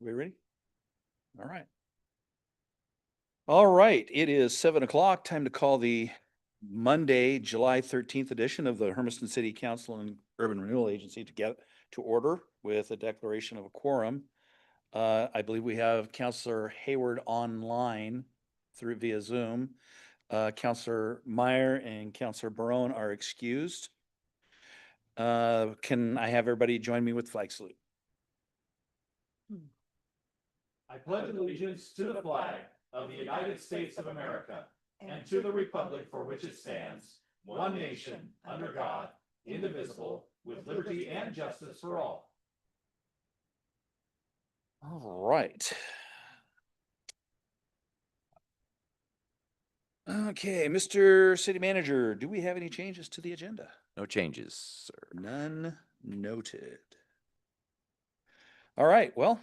We ready? All right. All right, it is 7 o'clock. Time to call the Monday, July 13th edition of the Hermiston City Council and Urban Renewal Agency to order with a declaration of a quorum. I believe we have Councilor Hayward online through via Zoom. Councilor Meyer and Councilor Barone are excused. Can I have everybody join me with flag salute? I pledge allegiance to the flag of the United States of America and to the republic for which it stands, one nation, under God, indivisible, with liberty and justice for all. All right. Okay, Mr. City Manager, do we have any changes to the agenda? No changes, sir. None noted. All right, well,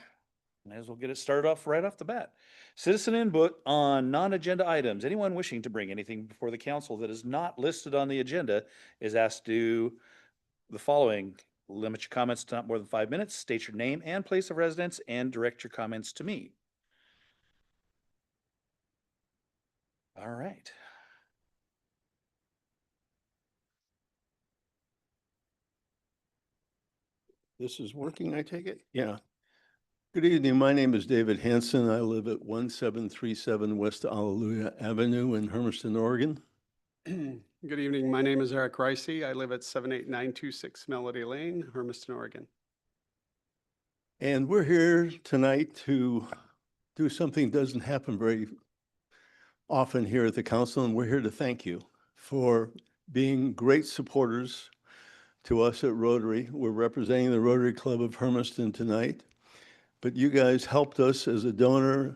might as well get it started off right off the bat. Citizen input on non-agenda items. Anyone wishing to bring anything before the council that is not listed on the agenda is asked to do the following. Limit your comments to not more than 5 minutes, state your name and place of residence, and direct your comments to me. All right. This is working, I take it? Yeah. Good evening. My name is David Hanson. I live at 1737 West Alleluia Avenue in Hermiston, Oregon. Good evening. My name is Eric Ricey. I live at 78926 Melody Lane, Hermiston, Oregon. And we're here tonight to do something that doesn't happen very often here at the council, and we're here to thank you for being great supporters to us at Rotary. We're representing the Rotary Club of Hermiston tonight, but you guys helped us as a donor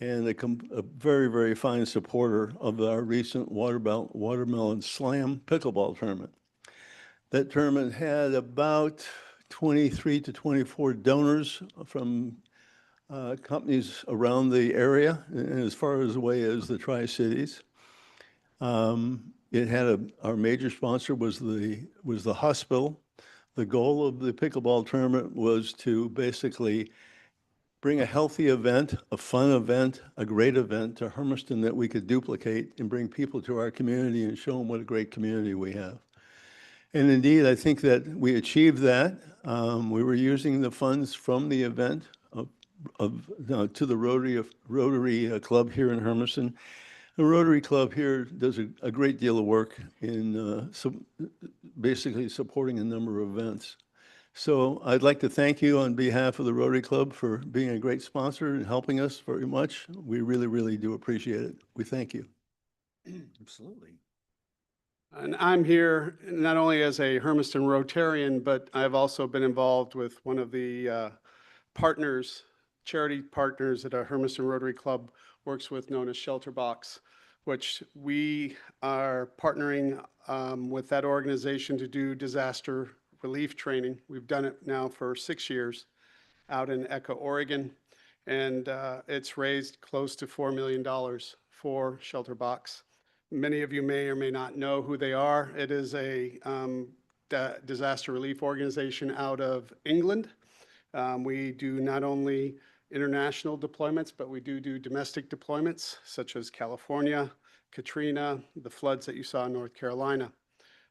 and a very, very fine supporter of our recent Watermelon Slam pickleball tournament. That tournament had about 23 to 24 donors from companies around the area and as far as away as the Tri-Cities. It had our major sponsor was the hospital. The goal of the pickleball tournament was to basically bring a healthy event, a fun event, a great event to Hermiston that we could duplicate and bring people to our community and show them what a great community we have. And indeed, I think that we achieved that. We were using the funds from the event to the Rotary Club here in Hermiston. The Rotary Club here does a great deal of work in basically supporting a number of events. So I'd like to thank you on behalf of the Rotary Club for being a great sponsor and helping us very much. We really, really do appreciate it. We thank you. Absolutely. And I'm here not only as a Hermiston Rotarian, but I've also been involved with one of the partners, charity partners that a Hermiston Rotary Club works with, known as Shelter Box, which we are partnering with that organization to do disaster relief training. We've done it now for 6 years out in Echo, Oregon, and it's raised close to $4 million for Shelter Box. Many of you may or may not know who they are. It is a disaster relief organization out of England. We do not only international deployments, but we do domestic deployments, such as California, Katrina, the floods that you saw in North Carolina.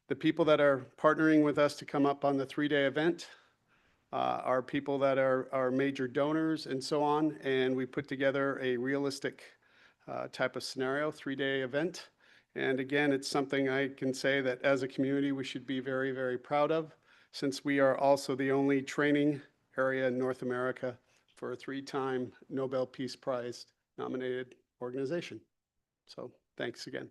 The people that are partnering with us to come up on the 3-day event are people that are major donors and so on, and we put together a realistic type of scenario, 3-day event. And again, it's something I can say that as a community we should be very, very proud of, since we are also the only training area in North America for a 3-time Nobel Peace Prize nominated organization. So thanks again.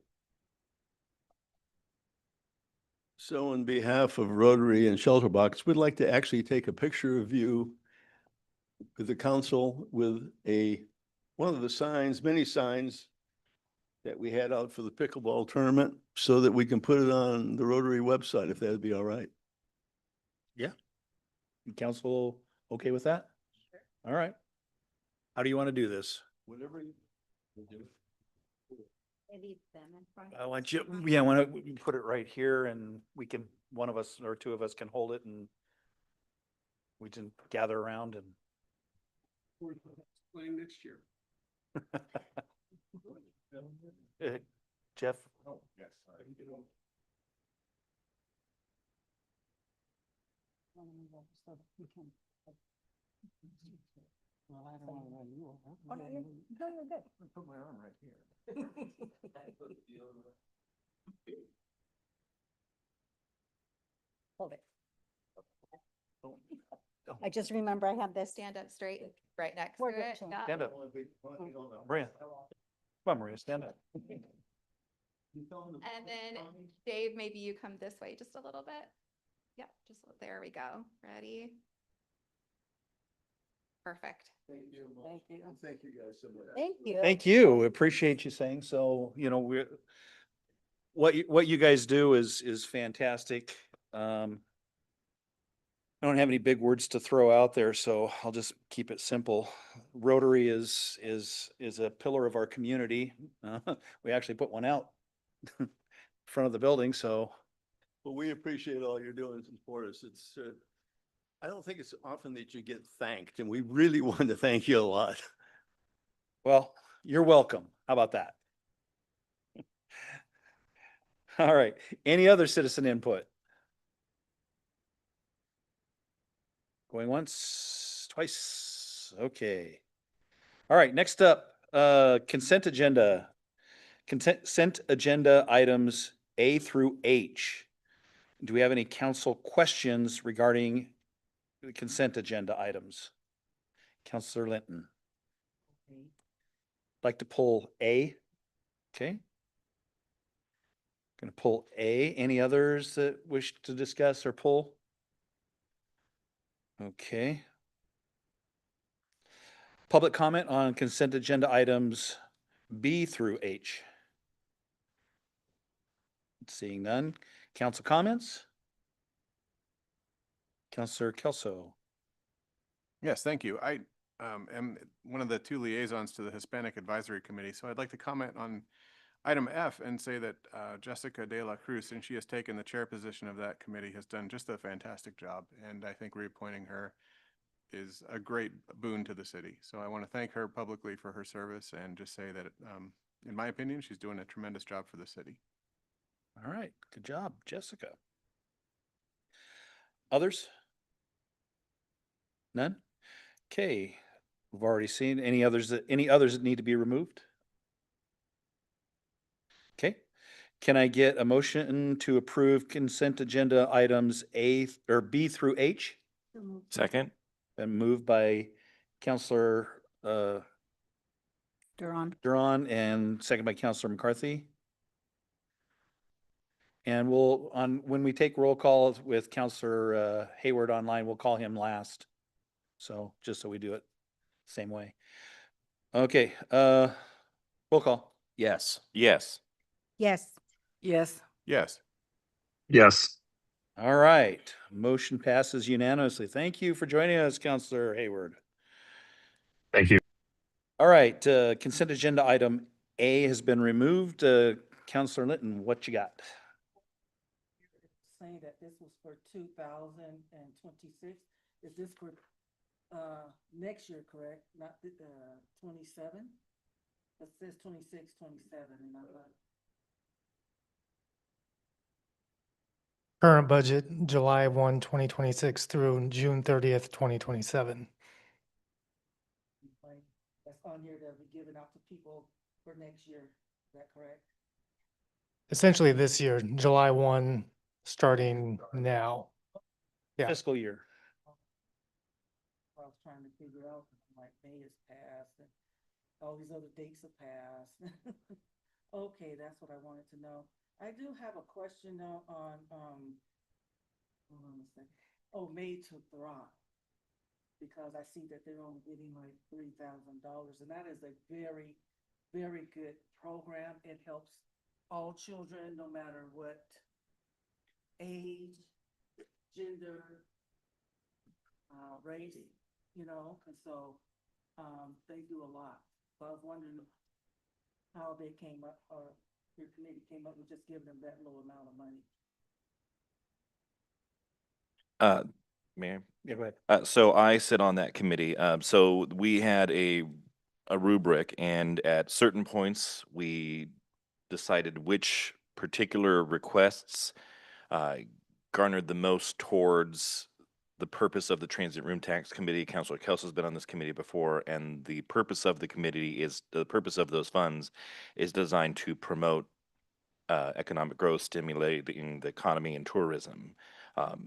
So on behalf of Rotary and Shelter Box, we'd like to actually take a picture of you with the council with one of the signs, many signs that we had out for the pickleball tournament so that we can put it on the Rotary website, if that'd be all right. Yeah. Council okay with that? Sure. All right. How do you want to do this? Whatever you do. Maybe them in front. I want you, yeah, I want to put it right here and we can, one of us or two of us can hold it and we can gather around and. We're playing next year. Jeff? Oh, yes, sorry. Well, I don't want to run you over. Oh, no, you're good. Put my arm right here. Hold it. I just remember I have this. Stand up straight, right next to We're good, it. too. Yeah. Stand up. Maria. Come on, Maria, stand up. And then Dave, maybe you come this way just a little bit. Yep, just, there we go. Ready? Perfect. Thank you. Thank you. Thank you guys so much. Thank you. Thank you. Appreciate you saying so. You know, what you guys do is fantastic. I don't have any big words to throw out there, so I'll just keep it simple. Rotary is a pillar of our community. We actually put one out in front of the building, so Well, we appreciate all you're doing to support us. It's, I don't think it's often that you get thanked, and we really want to thank you a lot. well, you're welcome. How about that? All right. Any other citizen input? Going once, twice. Okay. All right, next up, consent agenda. Consent agenda items A through H. Do we have any council questions regarding the consent agenda items? Counselor Linton. Like to pull A? Okay. Gonna pull A. Any others that wish to discuss or pull? Okay. Public comment on consent agenda items B through H. Seeing none. Council comments? Counselor Kelso. Yes, thank you. I am one of the two liaisons to the Hispanic Advisory Committee, so I'd like to comment on item F and say that Jessica De La Cruz, since she has taken the chair position of that committee, has done just a fantastic job, and I think reappointing her is a great boon to the city. So I want to thank her publicly for her service and just say that, in my opinion, she's doing a tremendous job for the city. All right, good job, Jessica. Others? None? Okay, we've already seen any others that need to be removed? Okay, can I get a motion to approve consent agenda items A or B through H? Second. Been moved by Counselor Duran. Duran and second by Counselor McCarthy. And when we take roll calls with Counselor Hayward online, we'll call him last. So just so we do it same way. Okay, roll call. Yes. Yes. Yes. Yes. Yes. Yes. All right, motion passes unanimously. Thank you for joining us, Counselor Hayward. Thank you. All right, consent agenda item A has been removed. Counselor Linton, what you got? Saying that this was for 2026. Is this for next year, correct? Not 27? It says 26, 27, and I'm not. Current budget, July 1, 2026 through June 30th, 2027. Like, that's on here that'll be given out to people for next year. Is that correct? Essentially this year, July 1, starting now. Yeah. Fiscal year. I was trying to figure out, like, May has passed and all these other dates have passed. Okay, that's what I wanted to know. I do have a question though on, hold on a second. Oh, Made to Thrive. Because I see that they're only getting like $3,000, and that is a very, very good program. It helps all children, no matter what age, gender, race, you know, and so, they do a lot. So I was wondering how they came up, or your committee came up with just giving them that low amount of money. Mayor? Yeah, go ahead. So I sit on that committee. So we had a rubric, and at certain points, we decided which particular requests garnered the most towards the purpose of the Transit Room Tax Committee. Councilor Kelso's been on this committee before, and the purpose of the committee is, the purpose of those funds is designed to promote economic growth, stimulating the economy and tourism.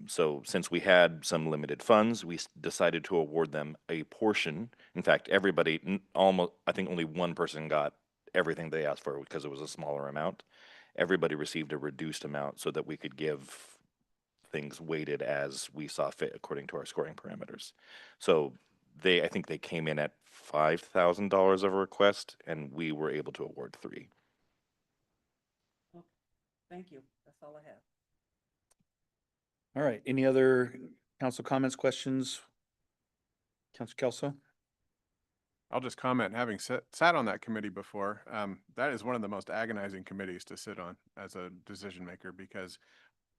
So since we had some limited funds, we decided to award them a portion. In fact, everybody, almost, I think only one person got everything they asked for because it was a smaller amount. Everybody received a reduced amount so that we could give things weighted as we saw fit according to our scoring parameters. So I think they came in at $5,000 of a request, and we were able to award 3. Thank you. That's all I have. All right. Any other council comments, questions? Councilor Kelso? I'll just comment, having sat on that committee before, that is one of the most agonizing committees to sit on as a decision maker, because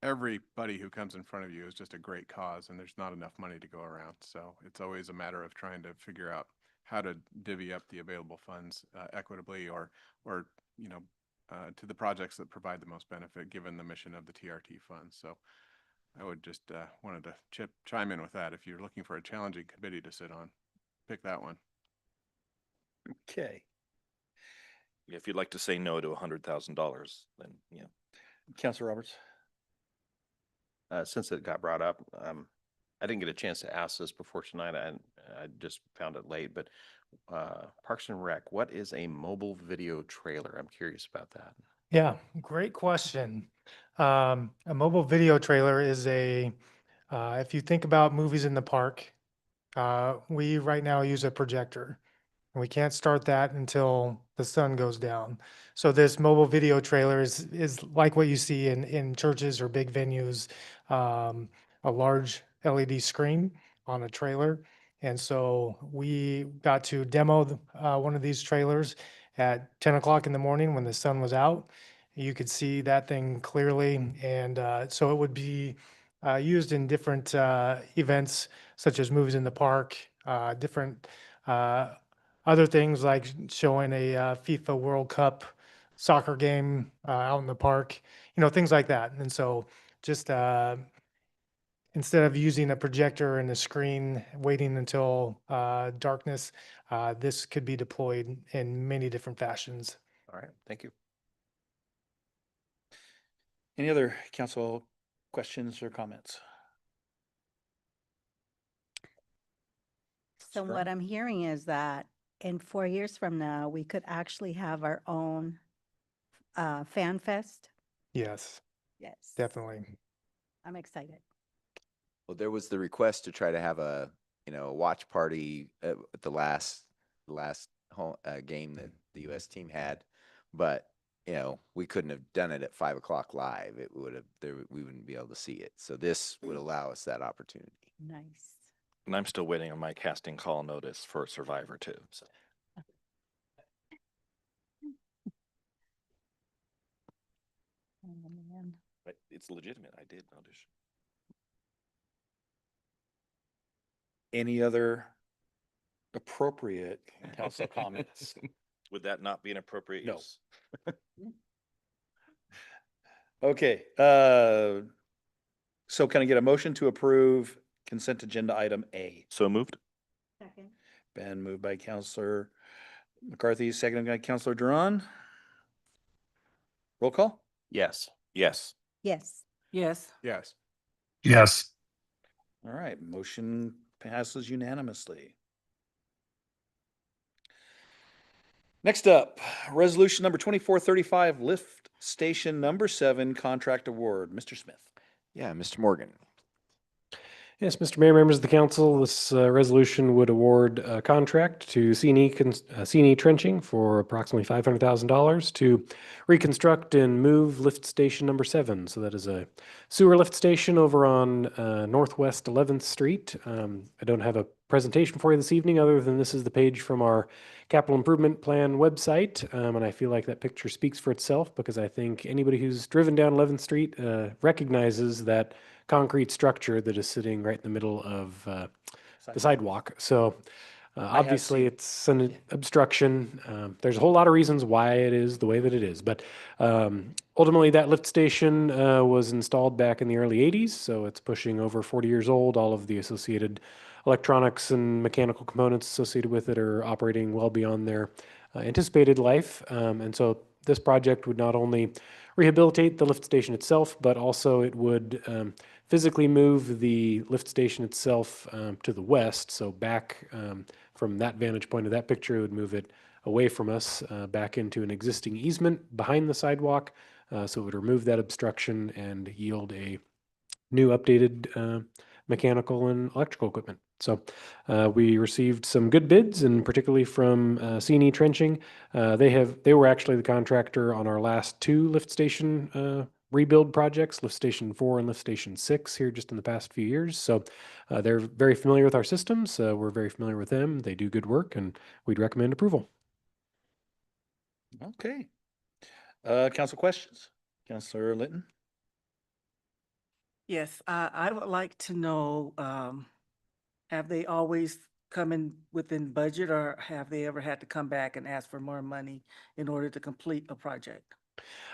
everybody who comes in front of you is just a great cause, and there's not enough money to go around. So it's always a matter of trying to figure out how to divvy up the available funds equitably, or to the projects that provide the most benefit given the mission of the TRT funds. So I would just wanted to chime in with that. If you're looking for a challenging committee to sit on, pick that one. Okay. If you'd like to say no to $100,000, then yeah. Councilor Roberts? Since it got brought up, I didn't get a chance to ask this before tonight. I just found it late, but Parks and Rec, what is a mobile video trailer? I'm curious about that. Yeah, great question. A mobile video trailer is if you think about movies in the park, we right now use a projector. And we can't start that until the sun goes down. So this mobile video trailer is like what you see in churches or big venues, a large LED screen on a trailer. And so we got to demo one of these trailers at 10 o'clock in the morning when the sun was out. You could see that thing clearly. And so it would be used in different events, such as movies in the park, different other things like showing a FIFA World Cup soccer game out in the park, things like that. And so just instead of using a projector and a screen, waiting until darkness, this could be deployed in many different fashions. All right, thank you. Any other council questions or comments? So what I'm hearing is that in 4 years from now, we could actually have our own fan fest. Yes, Yes. definitely. I'm excited. Well, there was the request to try to have a watch party at the last home, game that the U.S. team had, but we couldn't have done it at 5 o'clock live. It would have we wouldn't be able to see it. So this would allow us that opportunity. Nice. And I'm still waiting on my casting call notice for Survivor too. So Oh, man. but it's legitimate. I did audition. Any other appropriate council comments? Would that not be an appropriate No. use? Okay, so can I get a motion to approve consent agenda item A? So moved? Second. Been moved by Councilor McCarthy, seconded by Councilor Duran. Roll call? Yes. Yes. Yes. Yes. Yes. Yes. All right, motion passes unanimously. Next up, resolution number 2435, lift station number 7 contract award. Mr. Smith. Yeah, Mr. Morgan. Yes, Mr. Mayor, members of the council, this resolution would award a contract to C&E Trenching for approximately $500,000 to reconstruct and move lift station number 7. So that is a sewer lift station over on Northwest 11th Street. I don't have a presentation for you this evening other than this is the page from our capital improvement plan website. And I feel like that picture speaks for itself because I think anybody who's driven down 11th Street recognizes that concrete structure that is sitting right in the middle of the sidewalk. So have obviously, seen- it's an obstruction. There's a whole lot of reasons why it is the way that it is. But ultimately, that lift station was installed back in the early 80s. So it's pushing over 40 years old. All of the associated electronics and mechanical components associated with it are operating well beyond their anticipated life. And so this project would not only rehabilitate the lift station itself, but also it would physically move the lift station itself to the west. So back from that vantage point of that picture, it would move it away from us back into an existing easement behind the sidewalk. So it would remove that obstruction and yield a new updated mechanical and electrical equipment. So we received some good bids, and particularly from C&E Trenching. They were actually the contractor on our last two lift station rebuild projects, Lift Station 4 and Lift Station 6 here just in the past few years. So they're very familiar with our systems. We're very familiar with them. They do good work, and we'd recommend approval. Okay. Council questions? Councilor Linton? Yes, I would like to know, have they always come in within budget, or have they ever had to come back and ask for more money in order to complete a project?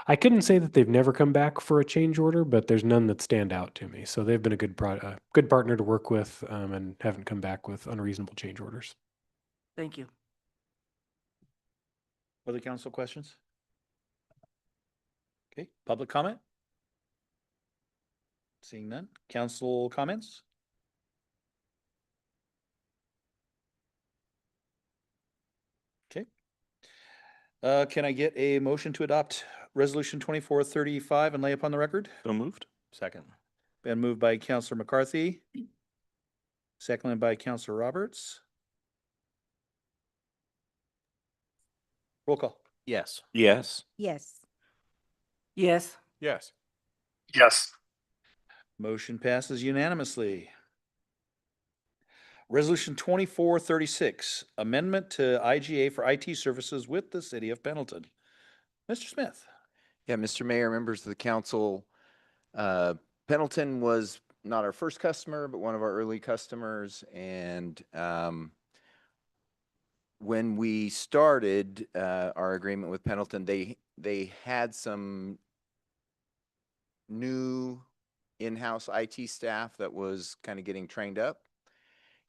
I couldn't say that they've never come back for a change order, but there's none that stand out to me. So they've been a good partner to work with, and haven't come back with unreasonable change orders. Thank you. Other council questions? Okay, public comment? Seeing none. Council comments? Okay. Can I get a motion to adopt Resolution 2435 and lay upon the record? So moved. Second. Been moved by Councilor McCarthy. Seconded by Councilor Roberts. Roll call. Yes. Yes. Yes. Yes. Yes. Yes. Motion passes unanimously. Resolution 2436, amendment to IGA for IT services with the city of Pendleton. Mr. Smith. Yeah, Mr. Mayor, members of the council, Pendleton was not our first customer, but one of our early customers. And when we started our agreement with Pendleton, they had some new in-house IT staff that was kind of getting trained up.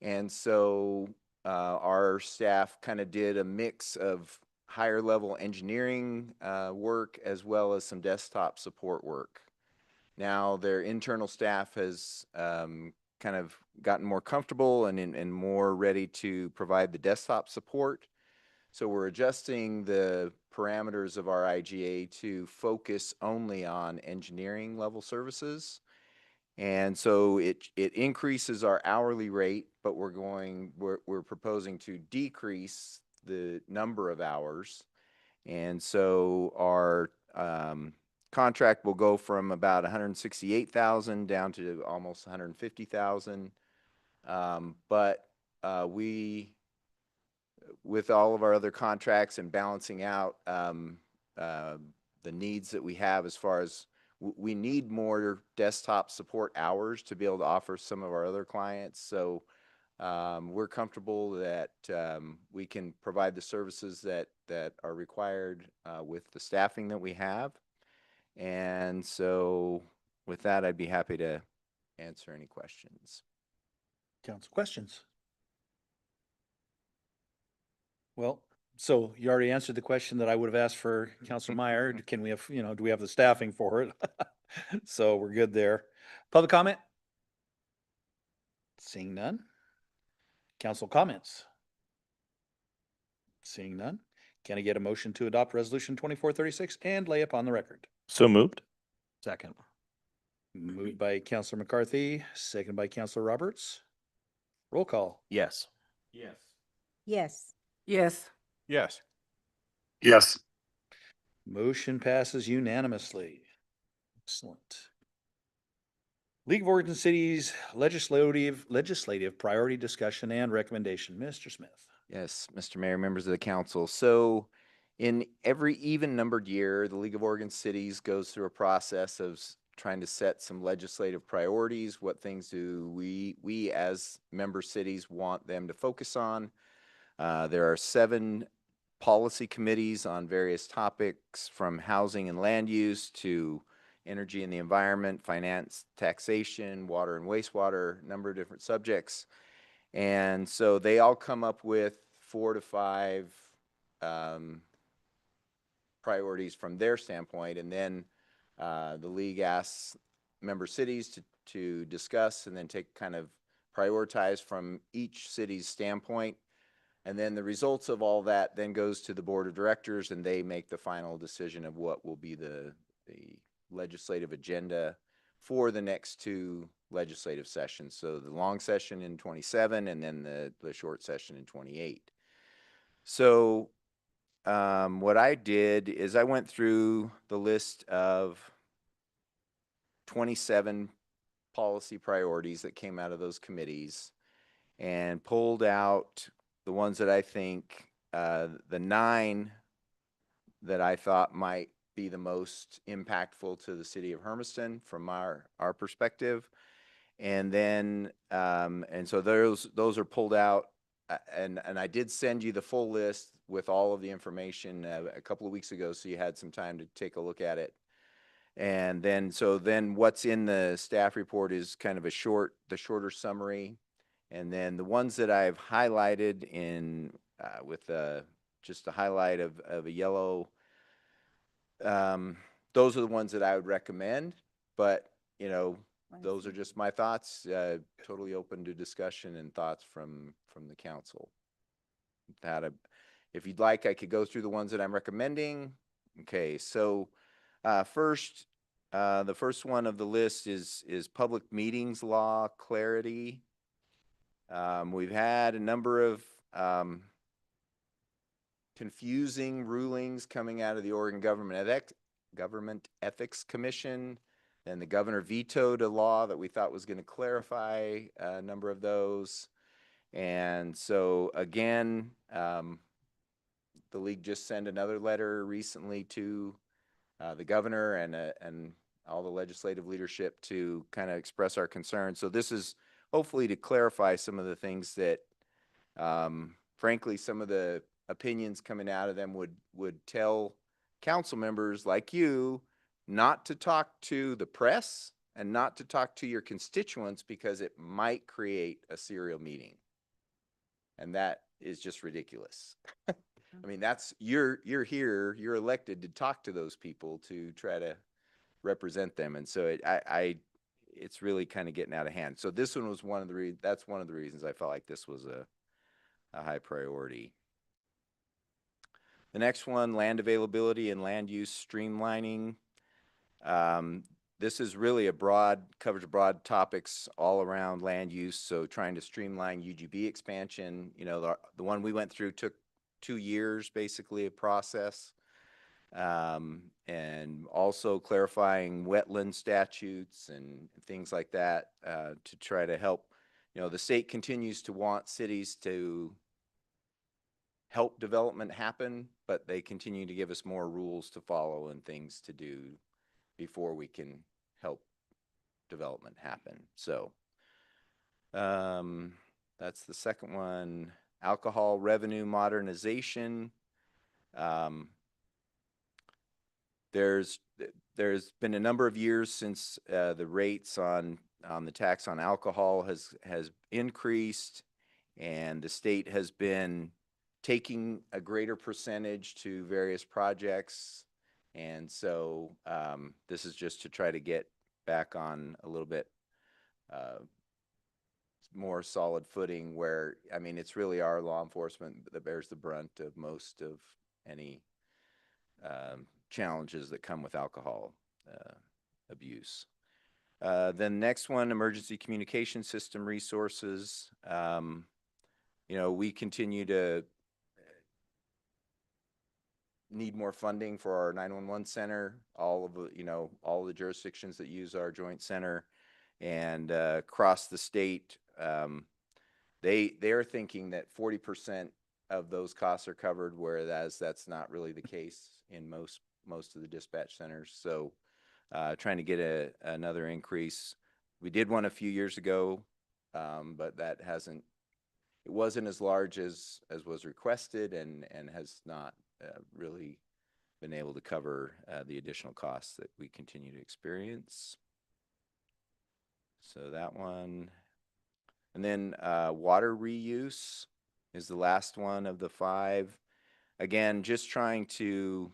And so our staff kind of did a mix of higher level engineering work as well as some desktop support work. Now their internal staff has kind of gotten more comfortable and more ready to provide the desktop support. So we're adjusting the parameters of our IGA to focus only on engineering level services. And so it increases our hourly rate, but we're proposing to decrease the number of hours. And so our contract will go from about 168,000 down to almost 150,000. But we, with all of our other contracts and balancing out the needs that we have as far as we need more desktop support hours to be able to offer some of our other clients. So we're comfortable that we can provide the services that are required with the staffing that we have. And so with that, I'd be happy to answer any questions. Council questions? Well, so you already answered the question that I would have asked for Councilor Meyer. Can we have, do we have the staffing for it? So we're good there. Public comment? Seeing none. Council comments? Seeing none. Can I get a motion to adopt Resolution 2436 and lay upon the record? So moved. Second. Moved by Councilor McCarthy, seconded by Councilor Roberts. Roll call. Yes. Yes. Yes. Yes. Yes. Yes. Motion passes unanimously. Excellent. League of Oregon Cities legislative priority discussion and recommendation. Mr. Smith. Yes, Mr. Mayor, members of the council. So in every even numbered year, the League of Oregon Cities goes through a process of trying to set some legislative priorities. What things do we as member cities want them to focus on? There are 7 policy committees on various topics, from housing and land use to energy and the environment, finance, taxation, water and wastewater, a number of different subjects. And so they all come up with 4 to 5 priorities from their standpoint, and then the league asks member cities to discuss and then take kind of prioritize from each city's standpoint. And then the results of all that then goes to the board of directors, and they make the final decision of what will be the legislative agenda for the next 2 legislative sessions. So the long session in 27 and then the short session in 28. So what I did is I went through the list of 27 policy priorities that came out of those committees and pulled out the ones that I think, the 9 that I thought might be the most impactful to the city of Hermiston from our perspective. And then, and so those are pulled out, and I did send you the full list with all of the information a couple of weeks ago, so you had some time to take a look at it. And then, so then what's in the staff report is kind of the shorter summary. And then the ones that I've highlighted in with just a highlight of a yellow, those are the ones that I would recommend. But, you know, those are just my thoughts, totally open to discussion and thoughts from the council. That, if you'd like, I could go through the ones that I'm recommending. Okay, so first, the first one of the list is public meetings law clarity. We've had a number of confusing rulings coming out of the Oregon Government Ethics Commission, and the governor vetoed a law that we thought was going to clarify a number of those. And so again, the league just sent another letter recently to the governor and all the legislative leadership to kind of express our concern. So this is hopefully to clarify some of the things that, frankly, some of the opinions coming out of them would tell council members like you not to talk to the press and not to talk to your constituents, because it might create a serial meeting. And that is just ridiculous. I mean, that's, you're here, you're elected to talk to those people to try to represent them. And so it's really kind of getting out of hand. So this one was that's one of the reasons I felt like this was a high priority. The next one, land availability and land use streamlining. This is really covers broad topics all around land use. So trying to streamline UGB expansion, you know, the one we went through took 2 years, basically, a process. And also clarifying wetland statutes and things like that, to try to help. You know, the state continues to want cities to help development happen, but they continue to give us more rules to follow and things to do before we can help development happen. So that's the second one. Alcohol revenue modernization. There's been a number of years since the rates on the tax on alcohol has increased, and the state has been taking a greater percentage to various projects. And so this is just to try to get back on a little bit more solid footing, where, I mean, it's really our law enforcement that bears the brunt of most of any challenges that come with alcohol abuse. Then next one, emergency communication system resources. You know, we continue to need more funding for our 911 center, all of the jurisdictions that use our joint center, and across the state, they're thinking that 40% of those costs are covered, whereas that's not really the case in most of the dispatch centers. So trying to get another increase. We did one a few years ago, but that it wasn't as large as was requested and has not really been able to cover the additional costs that we continue to experience. So that one. And then water reuse is the last one of the 5. Again, just trying to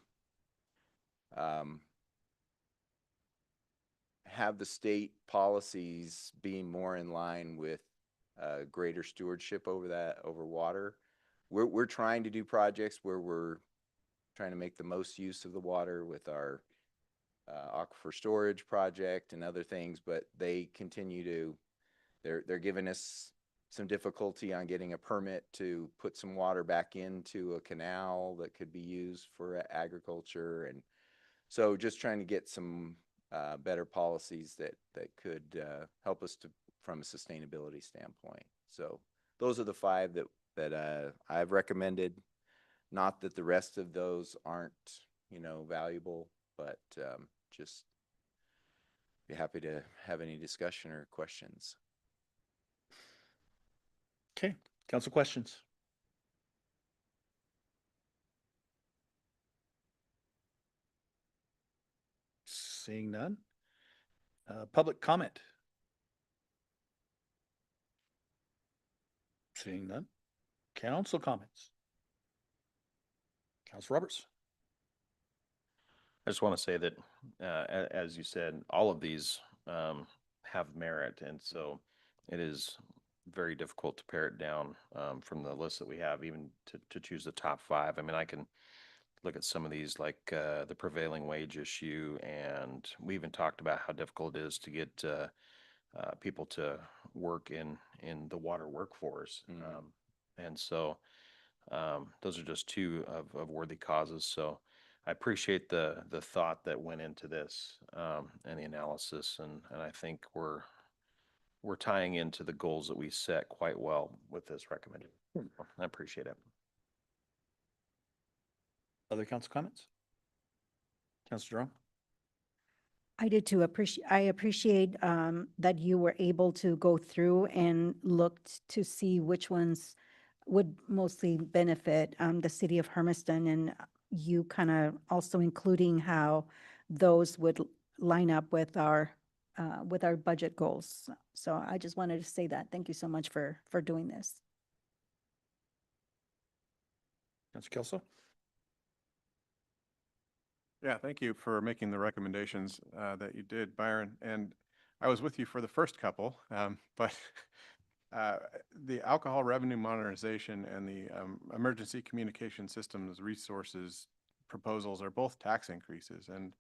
have the state policies be more in line with greater stewardship over water. We're trying to do projects where we're trying to make the most use of the water with our aquifer storage project and other things, but they continue to, they're giving us some difficulty on getting a permit to put some water back into a canal that could be used for agriculture. And so just trying to get some better policies that could help us from a sustainability standpoint. So those are the 5 that I've recommended. Not that the rest of those aren't, valuable, but just be happy to have any discussion or questions. Okay, council questions? Seeing none. Public comment? Seeing none. Council comments? Council Roberts? I just want to say that, as you said, all of these have merit, and so it is very difficult to pare it down from the list that we have, even to choose the top 5. I mean, I can look at some of these like the prevailing wage issue, and we even talked about how difficult it is to get people to work in the water workforce. And so those are just 2 of worthy causes. So I appreciate the thought that went into this and the analysis, and I think we're tying into the goals that we set quite well with this recommendation. I appreciate it. Other council comments? Councilor Jerome? I did too. I appreciate that you were able to go through and looked to see which ones would mostly benefit the city of Hermiston, and you kind of also including how those would line up with our budget goals. So I just wanted to say that. Thank you so much for doing this. Councilor Kelso? Yeah, thank you for making the recommendations that you did, Byron. And I was with you for the first couple, but the alcohol revenue modernization and the emergency communication systems resources proposals are both tax increases, and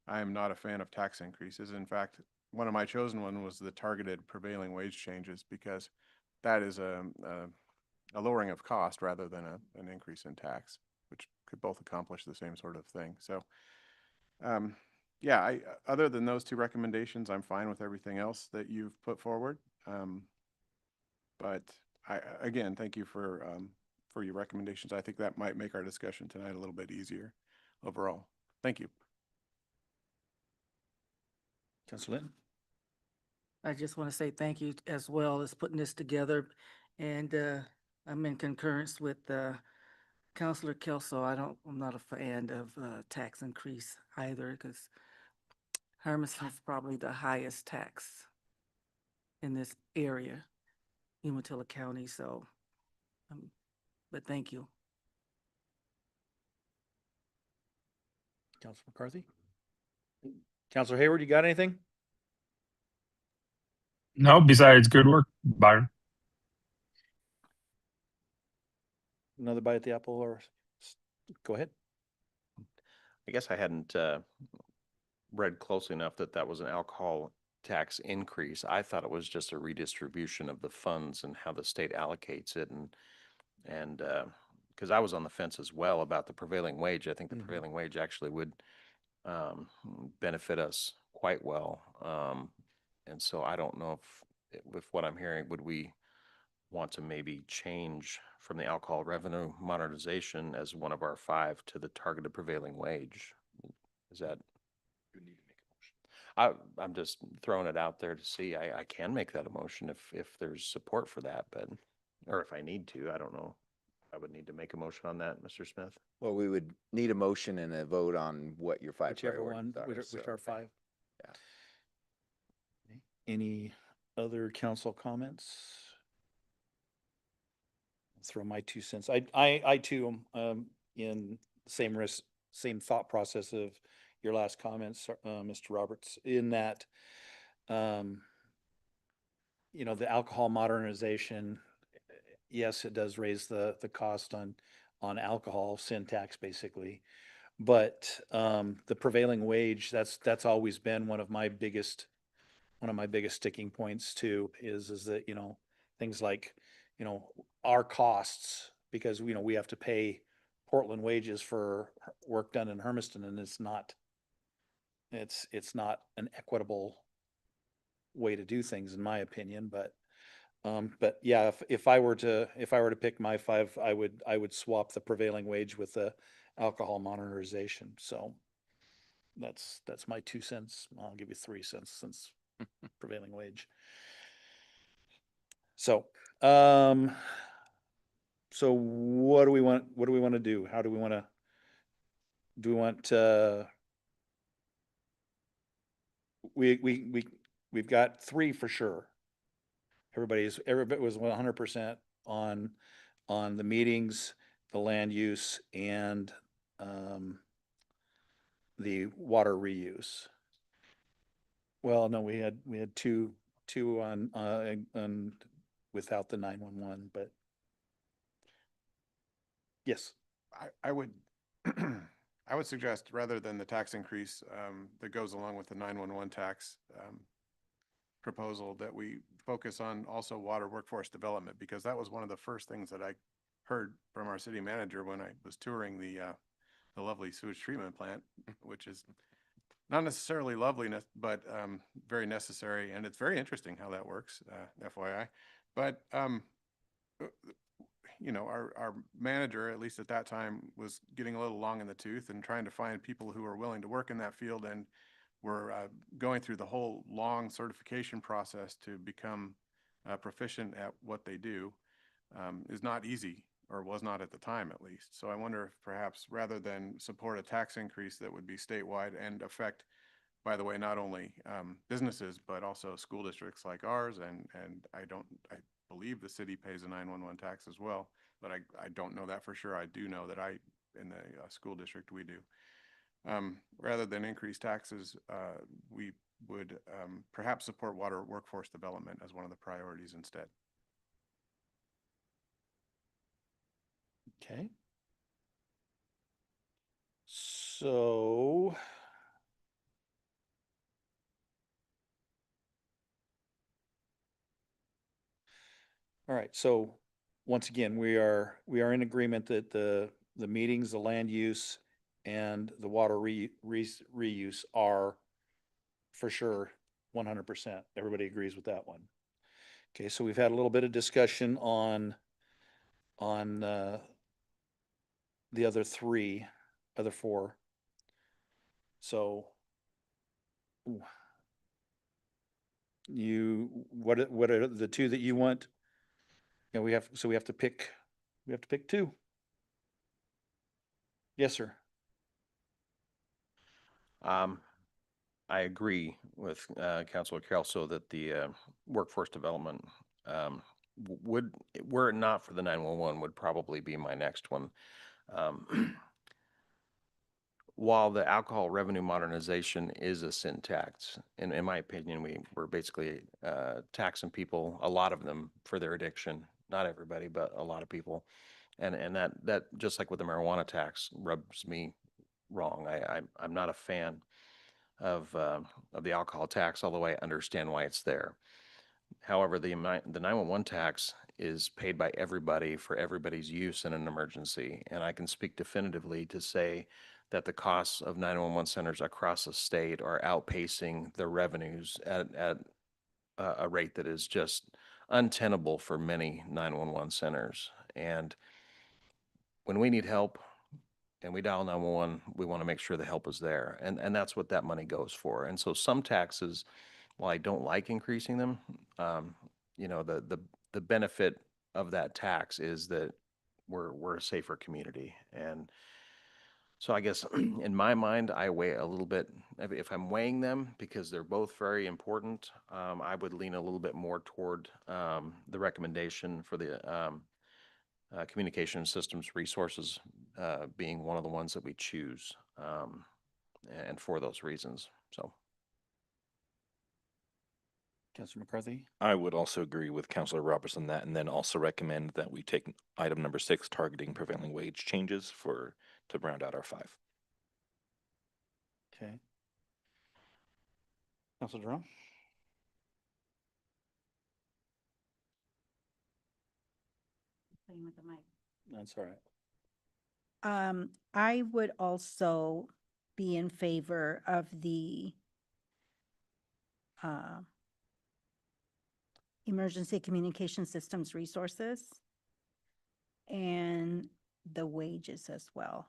I am not a fan of tax increases. In fact, one of my chosen one was the targeted prevailing wage changes, because that is a lowering of cost rather than an increase in tax, which could both accomplish the same sort of thing. So yeah, other than those 2 recommendations, I'm fine with everything else that you've put forward. But again, thank you for your recommendations. I think that might make our discussion tonight a little bit easier overall. Thank you. Councilor Linton? I just want to say thank you as well as putting this together. And I'm in concurrence with Councilor Kelso. I'm not a fan of tax increase either, because Hermiston is probably the highest tax in this area, Umatilla County. So, but thank you. Councilor McCarthy? Councilor Hayward, you got anything? No, besides good work, Byron. Another bite at the apple, or go ahead. I guess I hadn't read closely enough that was an alcohol tax increase. I thought it was just a redistribution of the funds and how the state allocates it, and because I was on the fence as well about the prevailing wage. I think the prevailing wage actually would benefit us quite well, and so I don't know if with what I'm hearing, would we want to maybe change from the alcohol revenue modernization as one of our 5 to the targeted prevailing wage? Is that? You need to make a motion. I'm just throwing it out there to see. I can make that a motion if there's support for that, but, or if I need to, I don't know. I would need to make a motion on that, Mr. Smith. Well, we would need a motion and a vote on what your five Whichever one, priorities are. which are five. Yeah. Any other council comments? Throw my 2 cents. I too am in the same risk, same thought process of your last comments, Mr. Roberts, in that, you know, the alcohol modernization, yes, it does raise the cost on alcohol, sin tax basically. But the prevailing wage, that's always been one of my biggest sticking points too, is that, you know, things like, you know, our costs, because, you know, we have to pay Portland wages for work done in Hermiston, and it's not an equitable way to do things, in my opinion, but yeah, if I were to pick my five, I would swap the prevailing wage with the alcohol modernization. So that's my 2 cents. I'll give you 3 cents since prevailing wage. So, so what do we want? What do we want to do? How do we want to? Do we want? We've got three for sure. Everybody was 100% on the meetings, the land use, and the water reuse. Well, no, we had two on without the 911, but yes. I would, I would suggest, rather than the tax increase that goes along with the 911 tax proposal, that we focus on also water workforce development, because that was one of the first things that I heard from our city manager when I was touring the lovely sewage treatment plant, which is not necessarily loveliness, but very necessary. And it's very interesting how that works, FYI. But you know, our manager, at least at that time, was getting a little long in the tooth and trying to find people who are willing to work in that field, and were going through the whole long certification process to become proficient at what they do, is not easy, or was not at the time at least. So I wonder if perhaps, rather than support a tax increase that would be statewide and affect, by the way, not only businesses, but also school districts like ours, and I believe the city pays a 911 tax as well, but I don't know that for sure. I do know that in the school district, we do. Rather than increase taxes, we would perhaps support water workforce development as one of the priorities instead. Okay. So all right, so once again, we are in agreement that the meetings, the land use, and the water reuse are for sure 100%. Everybody agrees with that one. Okay, so we've had a little bit of discussion on the other four. So what are the two that you want? Yeah, we have to pick two. Yes, sir. I agree with Councilor Carroll, so that the workforce development would, were it not for the 911, would probably be my next one. While the alcohol revenue modernization is a sin tax, in my opinion, we're basically taxing people, a lot of them, for their addiction. Not everybody, but a lot of people. And that just like with the marijuana tax, rubs me wrong. I'm not a fan of the alcohol tax, although I understand why it's there. However, the 911 tax is paid by everybody for everybody's use in an emergency, and I can speak definitively to say that the costs of 911 centers across the state are outpacing the revenues at a rate that is just untenable for many 911 centers. And when we need help, and we dial 911, we want to make sure the help is there. And that's what that money goes for. And so some taxes, while I don't like increasing them, you know, the benefit of that tax is that we're a safer community. And so I guess in my mind, I weigh a little bit, if I'm weighing them, because they're both very important, I would lean a little bit more toward the recommendation for the communication systems resources being one of the ones that we choose, and for those reasons. So Councilor McCarthy? I would also agree with Councilor Robertson that, and then also recommend that we take item number 6, targeting prevailing wage changes, to round out our 5. Okay. Councilor Jerome? Playing with the mic. That's all right. I would also be in favor of the emergency communication systems resources and the wages as well.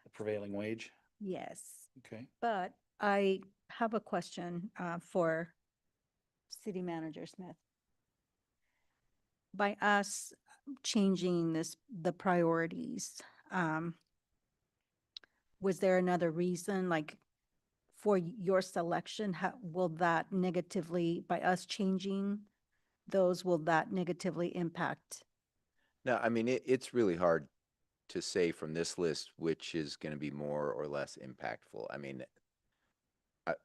The prevailing wage? Yes, Okay. but I have a question for City Manager Smith. By us changing the priorities, was there another reason, like for your selection? Will that negatively, by us changing those, will that negatively impact? No, I mean, it's really hard to say from this list which is going to be more or less impactful. I mean,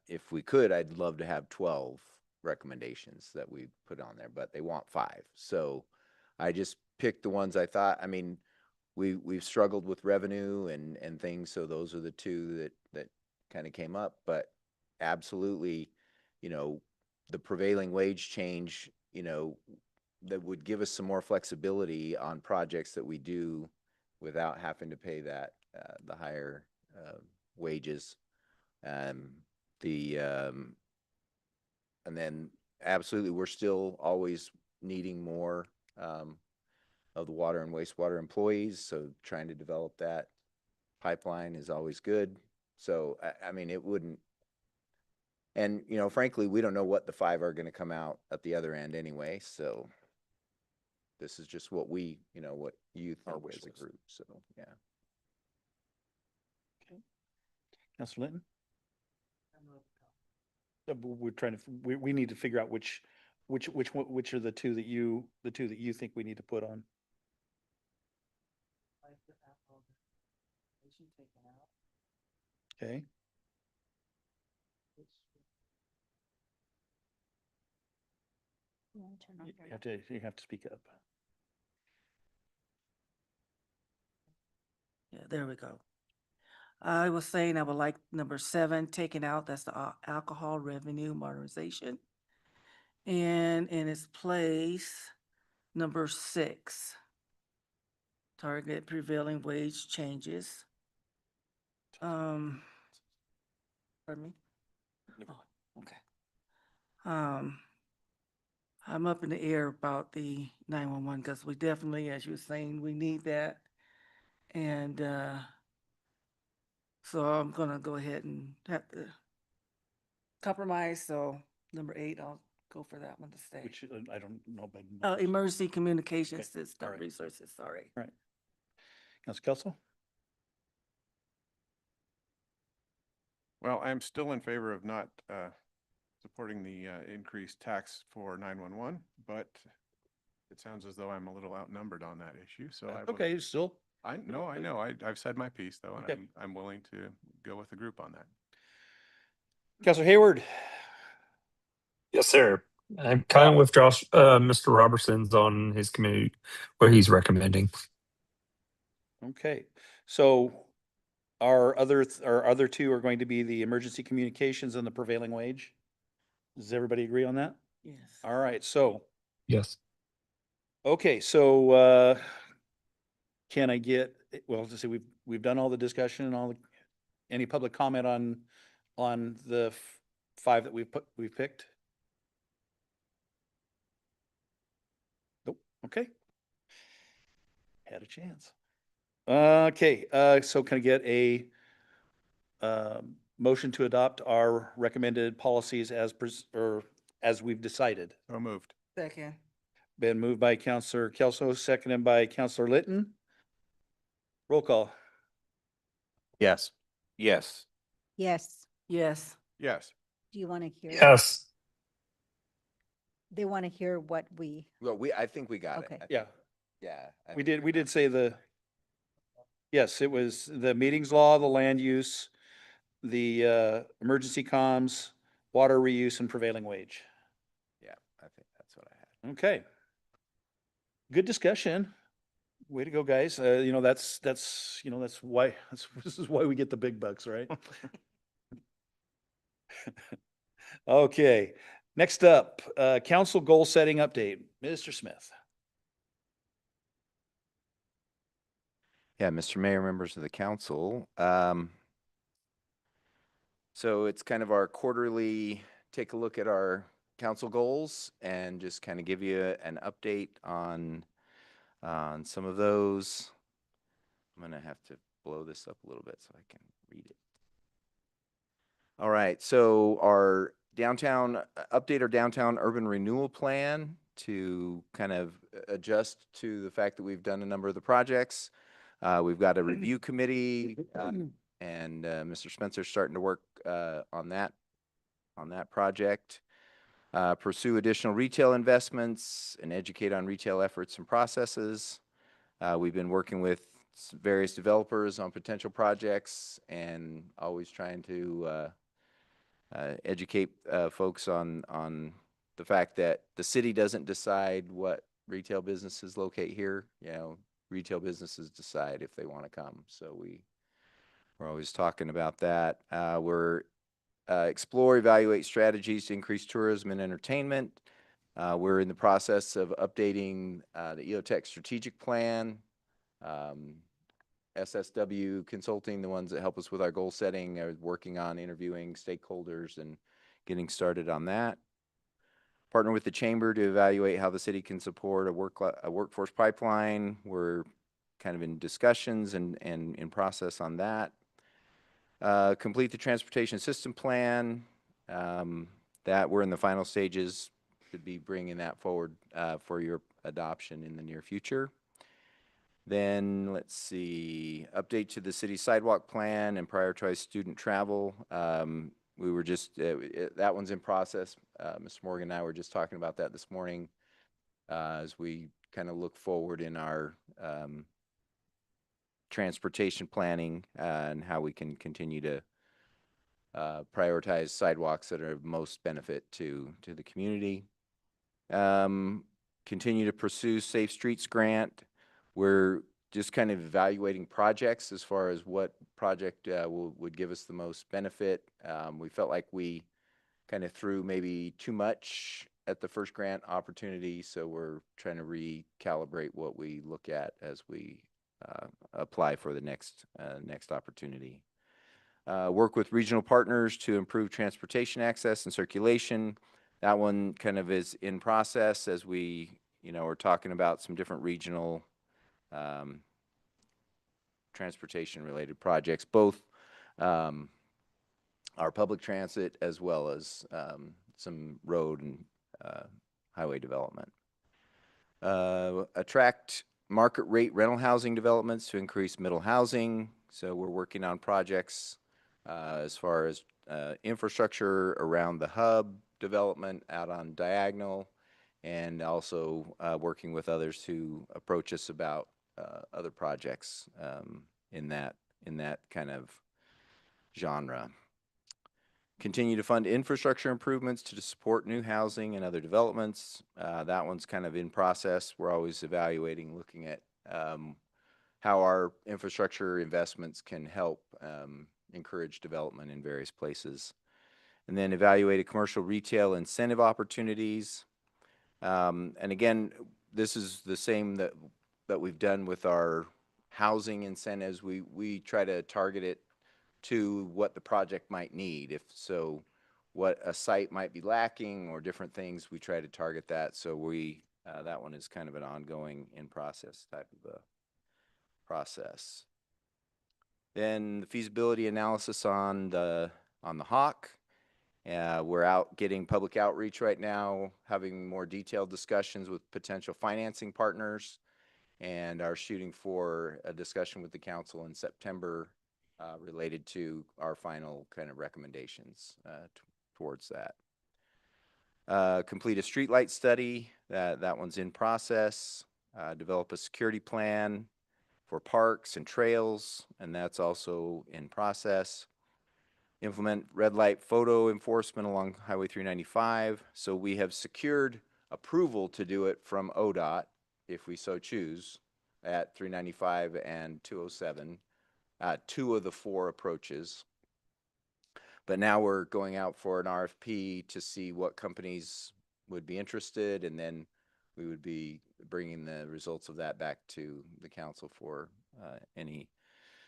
if we could, I'd love to have 12 recommendations that we put on there, but they want 5. So I just picked the ones I thought. I mean, we've struggled with revenue and things, so those are the 2 that kind of came up. But absolutely, you know, the prevailing wage change, you know, that would give us some more flexibility on projects that we do without having to pay that the higher wages. And then absolutely, we're still always needing more of the water and wastewater employees. So trying to develop that pipeline is always good. So, I mean, it wouldn't, and, you know, frankly, we don't know what the 5 are going to come out at the other end anyway. So this is just what we, you know, what you think as a group. So, yeah. Okay. Councilor Linton? We're trying to, we need to figure out which are the 2 that you think we need to put on. Okay. You have to speak up. Yeah, there we go. I was saying I would like number 7 taken out. That's the alcohol revenue modernization. And in its place, number 6, target prevailing wage changes. Pardon me? Oh, okay. I'm up in the air about the 911 because we definitely, as you were saying, we need that. And so I'm gonna go ahead and have to compromise. So number 8, I'll go for that one to stay. Which I don't know. Emergency communication Okay. system All right. resources, sorry. All right. Councilor Kelso? Well, I'm still in favor of not supporting the increased tax for 911, but it sounds as though I'm a little outnumbered on that issue. So I will, Okay, still. I know. I've said my piece though, and Okay. I'm willing to go with the group on that. Councilor Hayward? Yes, sir. I'm kind of with Josh, Mr. Robertson's on his committee, what he's recommending. Okay, so our other 2 are going to be the emergency communications and the prevailing wage. Does everybody agree on that? Yes. All right, so, Yes. okay, so can I get, well, to say we've done all the discussion and any public comment on the 5 that we've picked? Nope, okay. Had a chance. Okay, so can I get a motion to adopt our recommended policies or as we've decided? So moved. Second. Been moved by Counselor Kelso, seconded by Counselor Litton. Roll call. Yes. Yes. Yes. Yes. Yes. Do you want to hear? Yes. They want to hear what we, Well, I think we got it. Okay. I think- Yeah, Yeah. I we think did say yes, it was the meetings law, the land use, the emergency comms, water reuse and prevailing wage. Yeah, I think that's what I had. Okay. Good discussion. Way to go, guys. That's why, this is why we get the big bucks, right? Okay, next up, council goal setting update. Mr. Smith. Yeah, Mr. Mayor, members of the council. So it's kind of our quarterly take a look at our council goals and just kind of give you an update on some of those. I'm gonna have to blow this up a little bit so I can read it. All right, so our update our downtown urban renewal plan to kind of adjust to the fact that we've done a number of the projects. We've got a review committee, and Mr. Spencer's starting to work on that project. Pursue additional retail investments and educate on retail efforts and processes. We've been working with various developers on potential projects and always trying to educate folks on the fact that the city doesn't decide what retail businesses locate here. Retail businesses decide if they want to come. So we're always talking about that. We're explore, evaluate strategies to increase tourism and entertainment. We're in the process of updating the EOTech strategic plan. SSW Consulting, the ones that help us with our goal setting, are working on interviewing stakeholders and getting started on that. Partner with the chamber to evaluate how the city can support a workforce pipeline. We're kind of in discussions and in process on that. Complete the transportation system plan. That we're in the final stages. Should be bringing that forward for your adoption in the near future. Then let's see, update to the city sidewalk plan and prioritize student travel. We were just, that one's in process. Mr. Morgan and I were just talking about that this morning as we kind of look forward in our transportation planning and how we can continue to prioritize sidewalks that are of most benefit to the community. Continue to pursue Safe Streets grant. We're just kind of evaluating projects as far as what project would give us the most benefit. We felt like we kind of threw maybe too much at the first grant opportunity, so we're trying to recalibrate what we look at as we apply for the next opportunity. Work with regional partners to improve transportation access and circulation. That one kind of is in process as we, are talking about some different regional transportation related projects, both our public transit as well as some road and highway development. Attract market rate rental housing developments to increase middle housing. So we're working on projects as far as infrastructure around the hub development out on Diagonal, and also working with others to approach us about other projects in that kind of genre. Continue to fund infrastructure improvements to support new housing and other developments. That one's kind of in process. We're always evaluating, looking at how our infrastructure investments can help encourage development in various places. And then evaluate commercial retail incentive opportunities. And again, this is the same that we've done with our housing incentives. We try to target it to what the project might need. If so, what a site might be lacking or different things, we try to target that. So that one is kind of an ongoing in process type of a process. Then the feasibility analysis on the Hawk. We're out getting public outreach right now, having more detailed discussions with potential financing partners, and are shooting for a discussion with the council in September related to our final kind of recommendations towards that. Complete a streetlight study, that one's in process. Develop a security plan for parks and trails, and that's also in process. Implement red light photo enforcement along Highway 395. So we have secured approval to do it from ODOT, if we so choose, at 395 and 207, 2 of the 4 approaches. But now we're going out for an RFP to see what companies would be interested, and then we would be bringing the results of that back to the council for any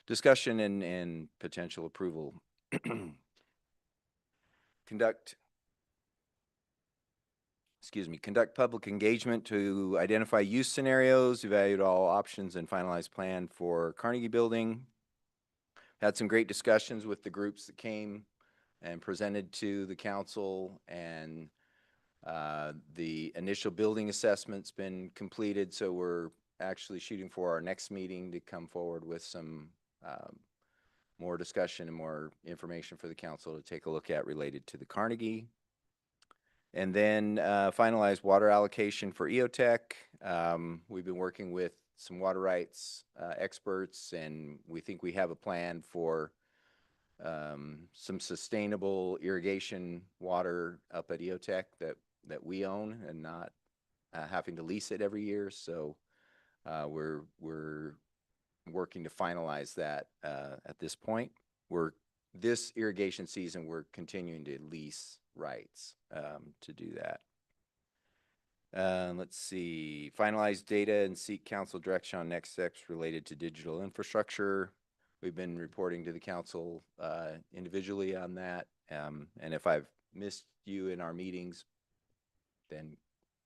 discussion and potential approval. Conduct public engagement to identify use scenarios, evaluate all options, and finalize plan for Carnegie Building. Had some great discussions with the groups that came and presented to the council, and the initial building assessment's been completed, so we're actually shooting for our next meeting to come forward with some more discussion and more information for the council to take a look at related to the Carnegie. And then finalize water allocation for EOTech. We've been working with some water rights experts, and we think we have a plan for some sustainable irrigation water up at EOTech that we own and not having to lease it every year. So we're working to finalize that at this point. This irrigation season, we're continuing to lease rights to do that. Let's see, finalize data and seek council direction on next steps related to digital infrastructure. We've been reporting to the council individually on that. And if I've missed you in our meetings, then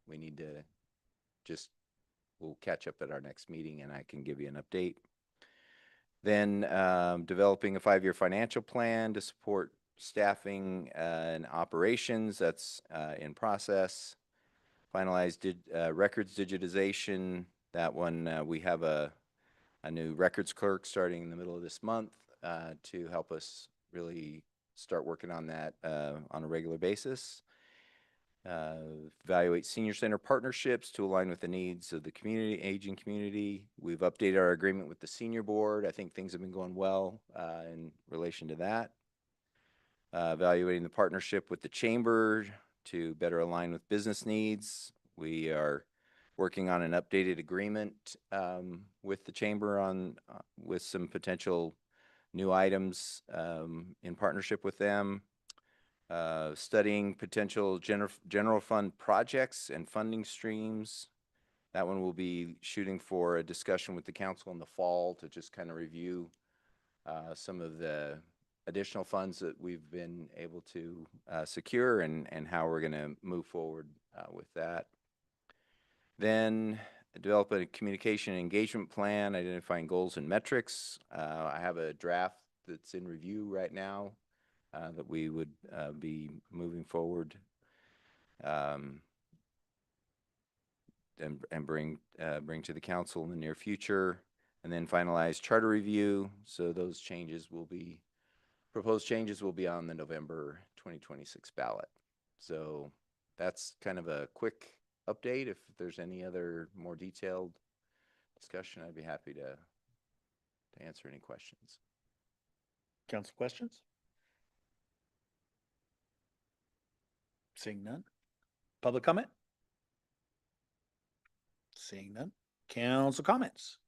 we need to we'll catch up at our next meeting and I can give you an update. Then developing a 5-year financial plan to support staffing and operations. That's in process. Finalized records digitization. That one, we have a new records clerk starting in the middle of this month to help us really start working on that on a regular basis. Evaluate senior center partnerships to align with the needs of the community, aging community. We've updated our agreement with the senior board. I think things have been going well in relation to that. Evaluating the partnership with the chamber to better align with business needs. We are working on an updated agreement with the chamber on with some potential new items in partnership with them. Studying potential general fund projects and funding streams. That one will be shooting for a discussion with the council in the fall to just kind of review some of the additional funds that we've been able to secure and how we're going to move forward with that. Then develop a communication and engagement plan, identifying goals and metrics. I have a draft that's in review right now that we would be moving forward and bring to the council in the near future. And then finalize charter review. So those changes will be, proposed changes will be on the November 2026 ballot. So that's kind of a quick update. If there's any other more detailed discussion, I'd be happy to answer any questions. Council questions? Seeing none. Public comment? Seeing none. Council comments?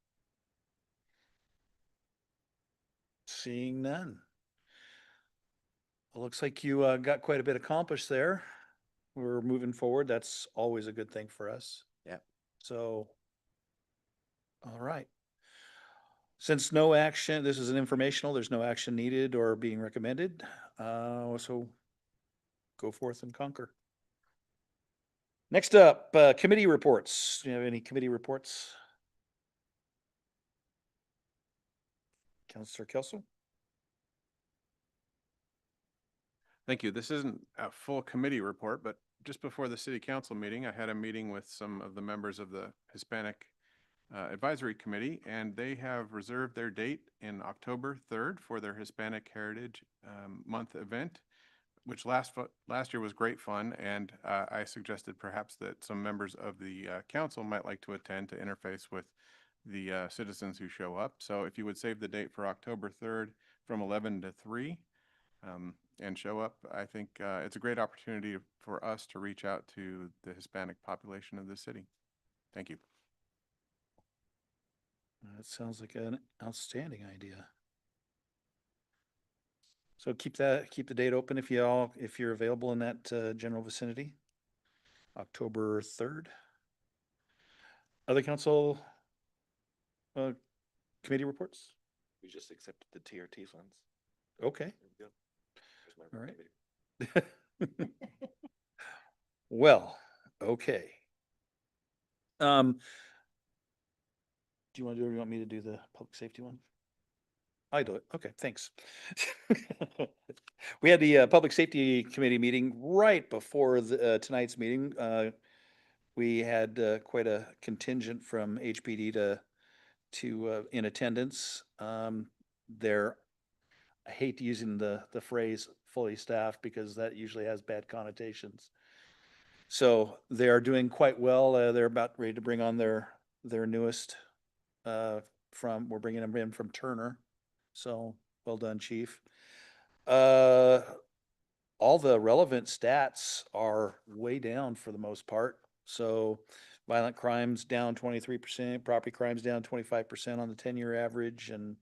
Seeing none. Well, looks like you got quite a bit accomplished there. We're moving forward. That's always a good thing for us. Yeah. So, all right. Since no action, this is an informational, there's no action needed or being recommended. So go forth and conquer. Next up, committee reports. Do you have any committee reports? Counselor Kelso? Thank you. This isn't a full committee report, but just before the city council meeting, I had a meeting with some of the members of the Hispanic Advisory Committee, and they have reserved their date in October 3rd for their Hispanic Heritage Month event, which last year was great fun, and I suggested perhaps that some members of the council might like to attend to interface with the citizens who show up. So if you would save the date for October 3rd from 11 to 3 and show up, I think it's a great opportunity for us to reach out to the Hispanic population of the city. Thank you. That sounds like an outstanding idea. So keep the date open if you're available in that general vicinity. October 3rd. Other council committee reports? We just accepted the TRT funds. Okay. There we go. All right. Well, okay. Do you want to do, or you want me to do the public safety one? I do it. Okay, thanks. We had the Public Safety Committee meeting right before tonight's meeting. We had quite a contingent from HPD to in attendance. I hate using the phrase fully staffed because that usually has bad connotations. So they are doing quite well. They're about ready to bring on their newest we're bringing them in from Turner. So well done, Chief. All the relevant stats are way down for the most part. So violent crimes down 23%, property crimes down 25% on the 10-year average, and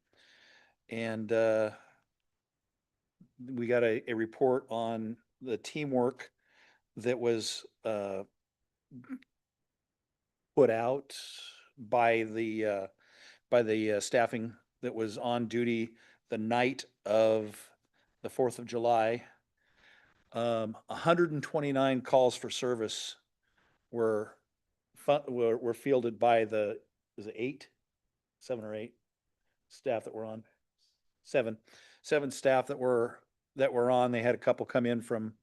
we got a report on the teamwork that was put out by the staffing that was on duty the night of the 4th of July. 129 calls for service were fielded by was it 7 or 8 staff that were on? Seven staff that were on. They had a couple come in from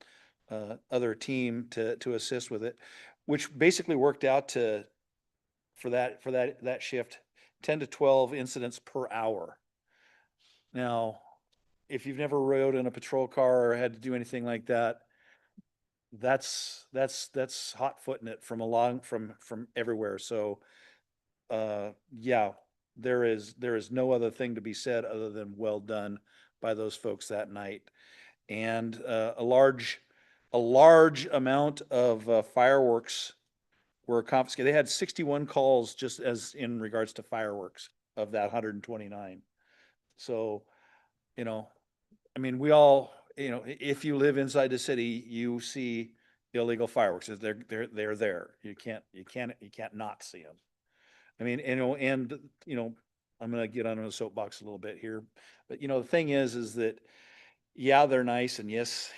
other team to assist with it, which basically worked out to for that shift 10 to 12 incidents per hour. Now, if you've never rode in a patrol car or had to do anything like that, that's hot footing it from everywhere. So yeah, there is no other thing to be said other than well done by those folks that night. And a large amount of fireworks were confiscated. They had 61 calls just as in regards to fireworks of that 129. So, I mean, we all, if you live inside the city, you see illegal fireworks. They're there. You can't not see them. I mean, I'm gonna get on a soapbox a little bit here, but the thing is that, yeah, they're nice, and yes,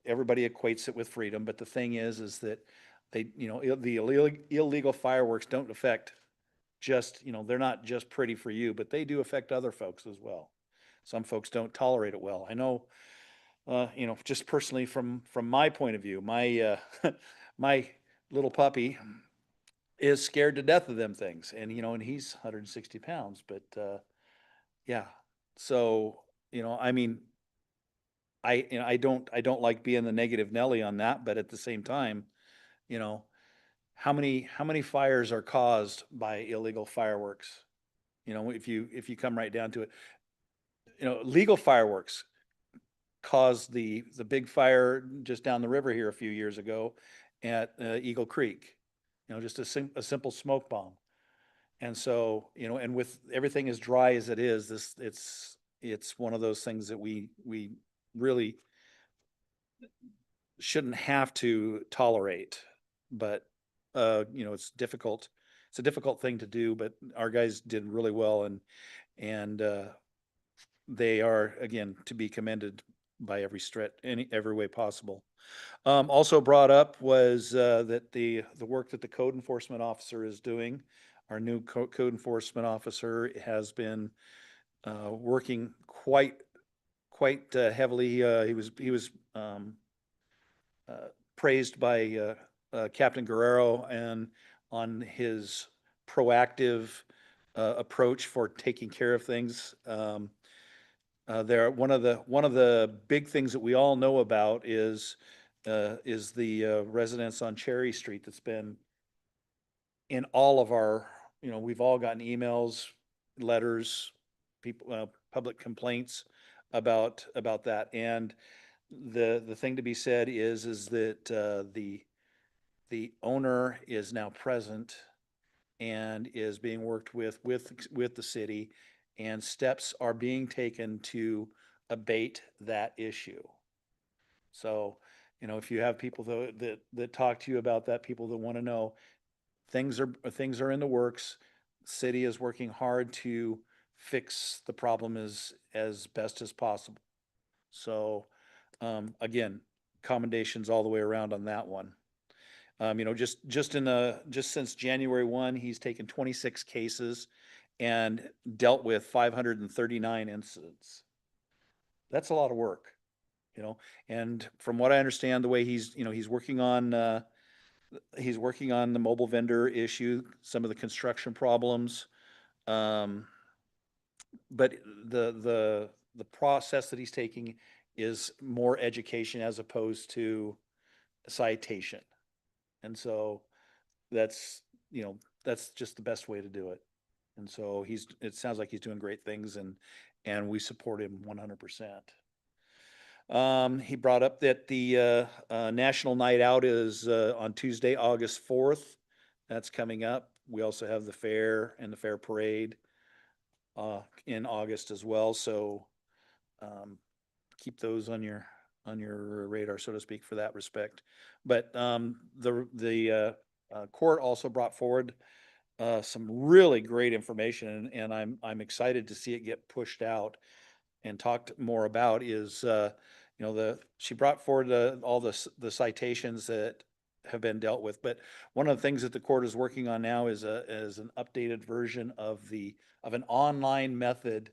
everybody equates it with freedom, but the thing is that they, the illegal fireworks don't affect just, they're not just pretty for you, but they do affect other folks as well. Some folks don't tolerate it well. I know, just personally from my point of view, my my little puppy is scared to death of them things, and and he's 160 pounds, but yeah. So I mean, I don't like being the negative Nelly on that, but at the same time, how many fires are caused by illegal fireworks? If you come right down to it, legal fireworks caused the big fire just down the river here a few years ago at Eagle Creek. Just a simple smoke bomb. And so, and with everything as dry as it is, it's one of those things that we really shouldn't have to tolerate. But it's difficult. It's a difficult thing to do, but our guys did really well, and they are, again, to be commended by every stretch, every way possible. Also brought up was that the work that the code enforcement officer is doing. Our new code enforcement officer has been working quite heavily. He was praised by Captain Guerrero and on his proactive approach for taking care of things. There, one of the big things that we all know about is the residence on Cherry Street that's been in all of our, we've all gotten emails, letters, people, public complaints about that. And the thing to be said is that the owner is now present and is being worked with the city, and steps are being taken to abate that issue. So, if you have people that talk to you about that, people that want to know, things are in the works. City is working hard to fix the problem as best as possible. So, again, commendations all the way around on that one. Just since January 1, he's taken 26 cases and dealt with 539 incidents. That's a lot of work, and from what I understand, the way he's working on the mobile vendor issue, some of the construction problems. But the process that he's taking is more education as opposed to citation. And so that's, that's just the best way to do it. And so it sounds like he's doing great things, and we support him 100%. He brought up that the National Night Out is on Tuesday, August 4th. That's coming up. We also have the fair and the fair parade in August as well. So keep those on your radar, so to speak, for that respect. But the court also brought forward some really great information, and I'm excited to see it get pushed out and talked more about. Is she brought forward all the citations that have been dealt with, but one of the things that the court is working on now is an updated version of an online method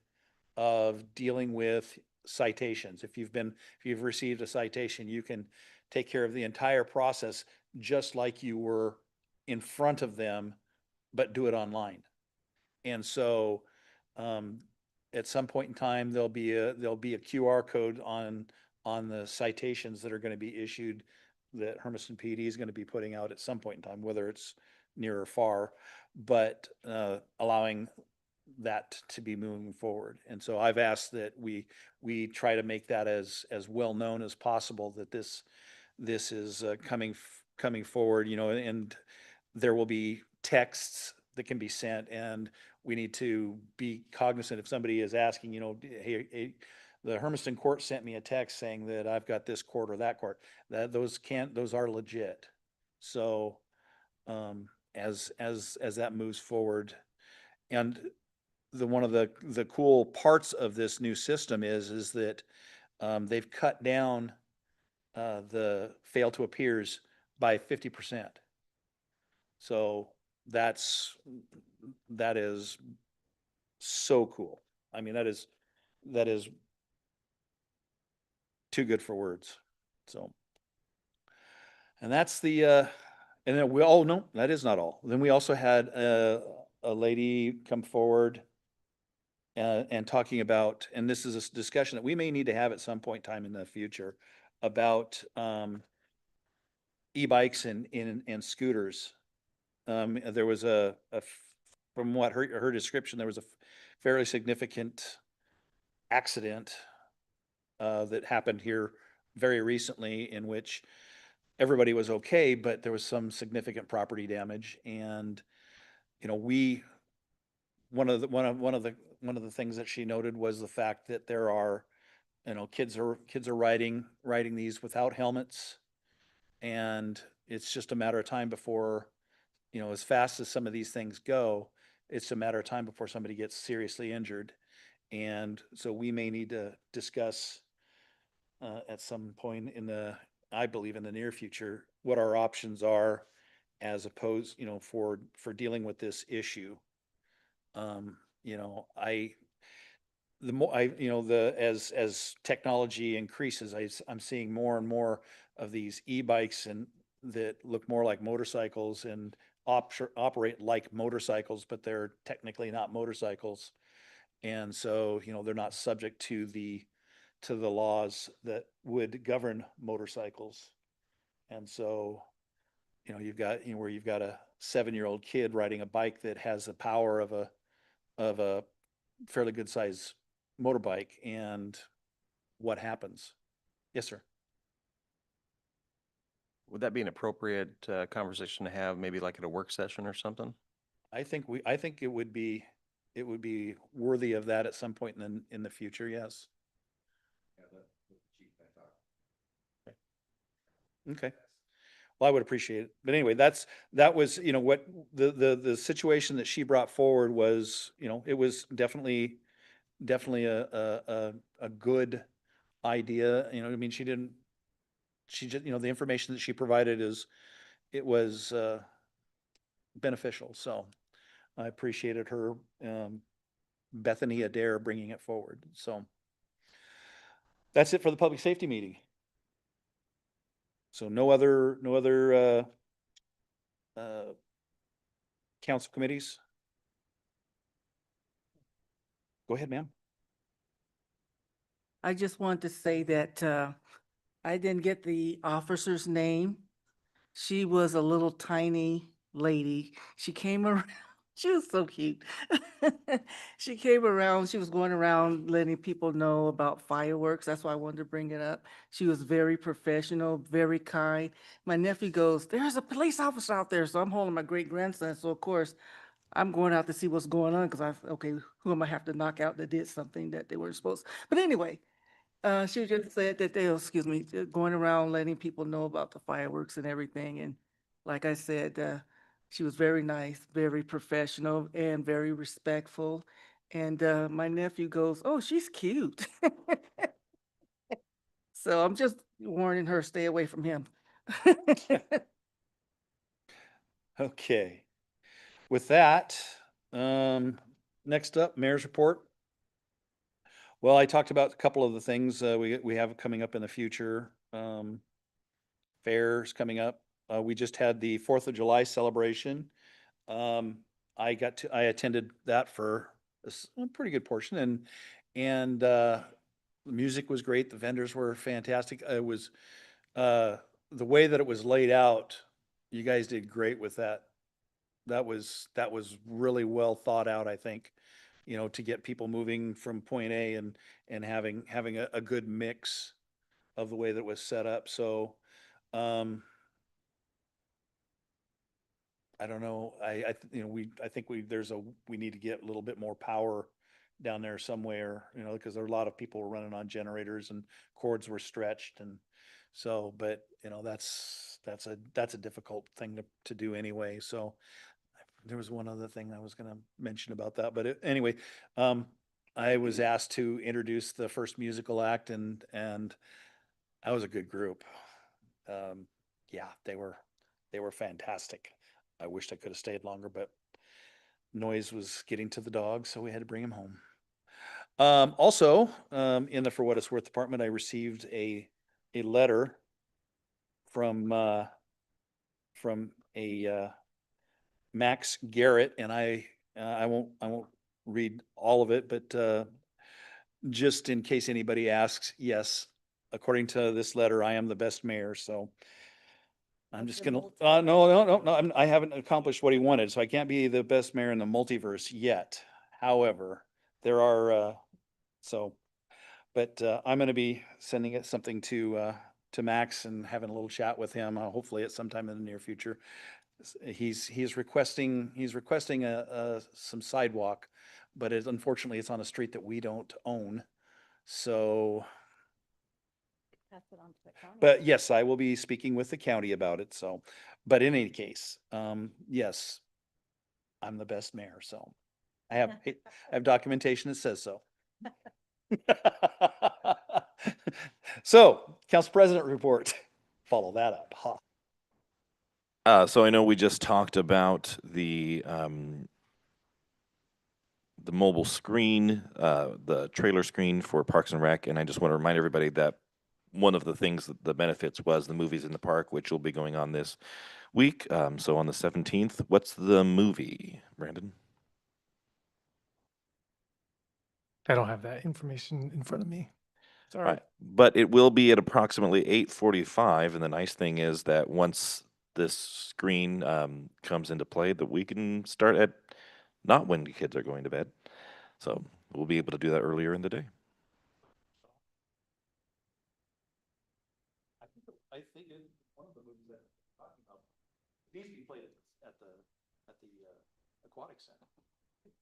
of dealing with citations. If you've received a citation, you can take care of the entire process just like you were in front of them, but do it online. And so at some point in time, there'll be a QR code on the citations that are going to be issued, that Hermiston PD is going to be putting out at some point in time, whether it's near or far, but allowing that to be moving forward. And so I've asked that we try to make that as well known as possible, that this is coming forward, and there will be texts that can be sent, and we need to be cognizant if somebody is asking, hey, the Hermiston court sent me a text saying that I've got this court or that court, that those are legit. So as that moves forward, and one of the cool parts of this new system is that they've cut down the fail to appears by 50%. So that is so cool. I mean, that is too good for words. So, and that's the and then no, that is not all. Then we also had a lady come forward and talking about, and this is a discussion that we may need to have at some point in time in the future, about e-bikes and scooters. There was from what her description, there was a fairly significant accident that happened here very recently, in which everybody was okay, but there was some significant property damage. And one of the things that she noted was the fact that there are, kids are riding these without helmets, and it's just a matter of time before, as fast as some of these things go, it's a matter of time before somebody gets seriously injured. And so we may need to discuss at some point I believe in the near future, what our options are as opposed, for dealing with this issue. the more as technology increases, I'm seeing more and more of these e-bikes and that look more like motorcycles and operate like motorcycles, but they're technically not motorcycles. And so, they're not subject to the laws that would govern motorcycles. And so, you've got, where you've got a 7-year-old kid riding a bike that has the power of a fairly good size motorbike, and what happens? Yes, sir. Would that be an appropriate conversation to have, maybe like at a work session or something? I think it would be worthy of that at some point in the future, yes. Okay. Well, I would appreciate it. But anyway, that was, what the situation that she brought forward was, it was definitely a good idea. I mean, she just, the information that she provided it was beneficial. So I appreciated her, Bethany Adair, bringing it forward. So that's it for the public safety meeting. So no other council committees? Go ahead, ma'am. I just wanted to say that I didn't get the officer's name. She was a little tiny lady. She came around, she was so cute. She came around, she was going around letting people know about fireworks. That's why I wanted to bring it up. She was very professional, very kind. My nephew goes, "There's a police officer out there." So I'm holding my great grandson. So of course, I'm going out to see what's going on because okay, who am I have to knock out that did something that they weren't supposed? But anyway, she just said that they, excuse me, going around letting people know about the fireworks and everything. And like I said, she was very nice, very professional, and very respectful. And my nephew goes, "Oh, she's cute." So I'm just warning her, stay away from him. Okay. With that, next up, mayor's report. Well, I talked about a couple of the things we have coming up in the future. Fairs coming up. We just had the 4th of July celebration. I attended that for a pretty good portion, and the music was great. The vendors were fantastic. It was the way that it was laid out. You guys did great with that. That was really well thought out, I think, to get people moving from point A and having a good mix of the way that it was set up. So, I don't know. I think we need to get a little bit more power down there somewhere, because there are a lot of people running on generators and cords were stretched, and so, but that's a difficult thing to do anyway. So there was one other thing I was going to mention about that, but anyway, I was asked to introduce the first musical act, and that was a good group. Yeah, they were fantastic. I wished I could have stayed longer, but noise was getting to the dog, so we had to bring him home. Also, in the For What It's Worth department, I received a letter from a Max Garrett, and I won't read all of it, but just in case anybody asks, yes, according to this letter, I am the best mayor. So I'm just gonna, no, I haven't accomplished what he wanted, so I can't be the best mayor in the multiverse yet. However, there are, but I'm gonna be sending it something to Max and having a little chat with him, hopefully at some time in the near future. He's requesting some sidewalk, but unfortunately it's on a street that we don't own. So, Pass it on to the county. but yes, I will be speaking with the county about it. So, but in any case, yes, I'm the best mayor. So I have documentation that says so. So, council president report. Follow that up. So I know we just talked about the the mobile screen, the trailer screen for Parks and Rec. And I just want to remind everybody that one of the things, that the benefits was the movies in the park, which will be going on this week. So on the 17th, what's the movie, Brandon? I don't have that information in front of me. Sorry. Right. But it will be at approximately 8:45. And the nice thing is that once this screen comes into play, that we can start at not when the kids are going to bed. So we'll be able to do that earlier in the day. I think in one of the movies that we're talking about, it needs to be played at the aquatic center.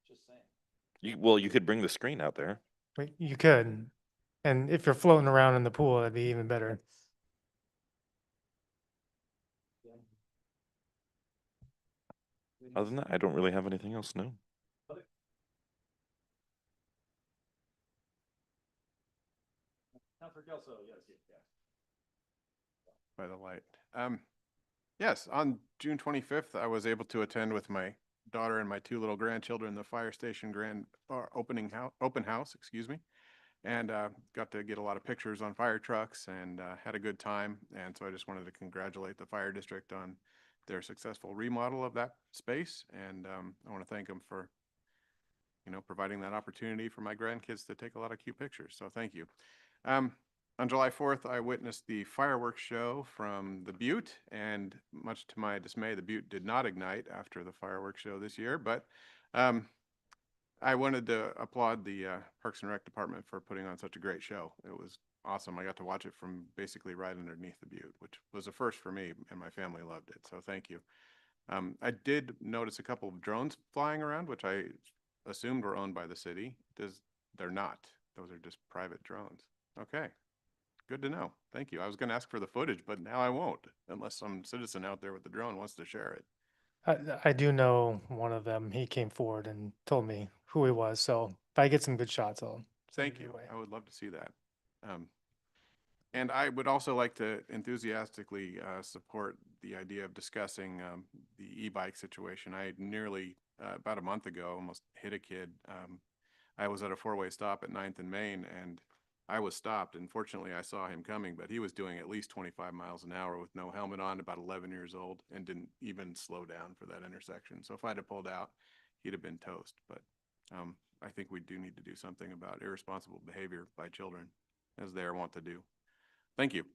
Just saying. Well, you could bring the screen out there. Wait, you could. And if you're floating around in the pool, that'd be even better. Other than that, I don't really have anything else, no. Councilor Kelso, yes, yes. By the light. Yes, on June 25th, I was able to attend with my daughter and my two little grandchildren the fire station open house, excuse me, and got to get a lot of pictures on fire trucks and had a good time. And so I just wanted to congratulate the fire district on their successful remodel of that space, and I want to thank them for, providing that opportunity for my grandkids to take a lot of cute pictures. So thank you. On July 4th, I witnessed the fireworks show from the Butte, and much to my dismay, the Butte did not ignite after the fireworks show this year, but I wanted to applaud the Parks and Rec department for putting on such a great show. It was awesome. I got to watch it from basically right underneath the Butte, which was a first for me, and my family loved it, so thank you. I did notice a couple of drones flying around, which I assumed were owned by the city. They're not. Those are just private drones. Okay. Good to know. Thank you. I was going to ask for the footage, but now I won't, unless some citizen out there with the drone wants to share it. I do know one of them. He came forward and told me who he was. So if I get some good shots, I'll send Thank it your you. way. I would love to see that. And I would also like to enthusiastically support the idea of discussing the e-bike situation. I nearly, about a month ago, almost hit a kid. I was at a four-way stop at 9th and Main, and I was stopped, and fortunately I saw him coming, but he was doing at least 25 miles an hour with no helmet on, about 11 years old, and didn't even slow down for that intersection. So if I'd have pulled out, he'd have been toast. But I think we do need to do something about irresponsible behavior by children, as they are wont to do. Thank you.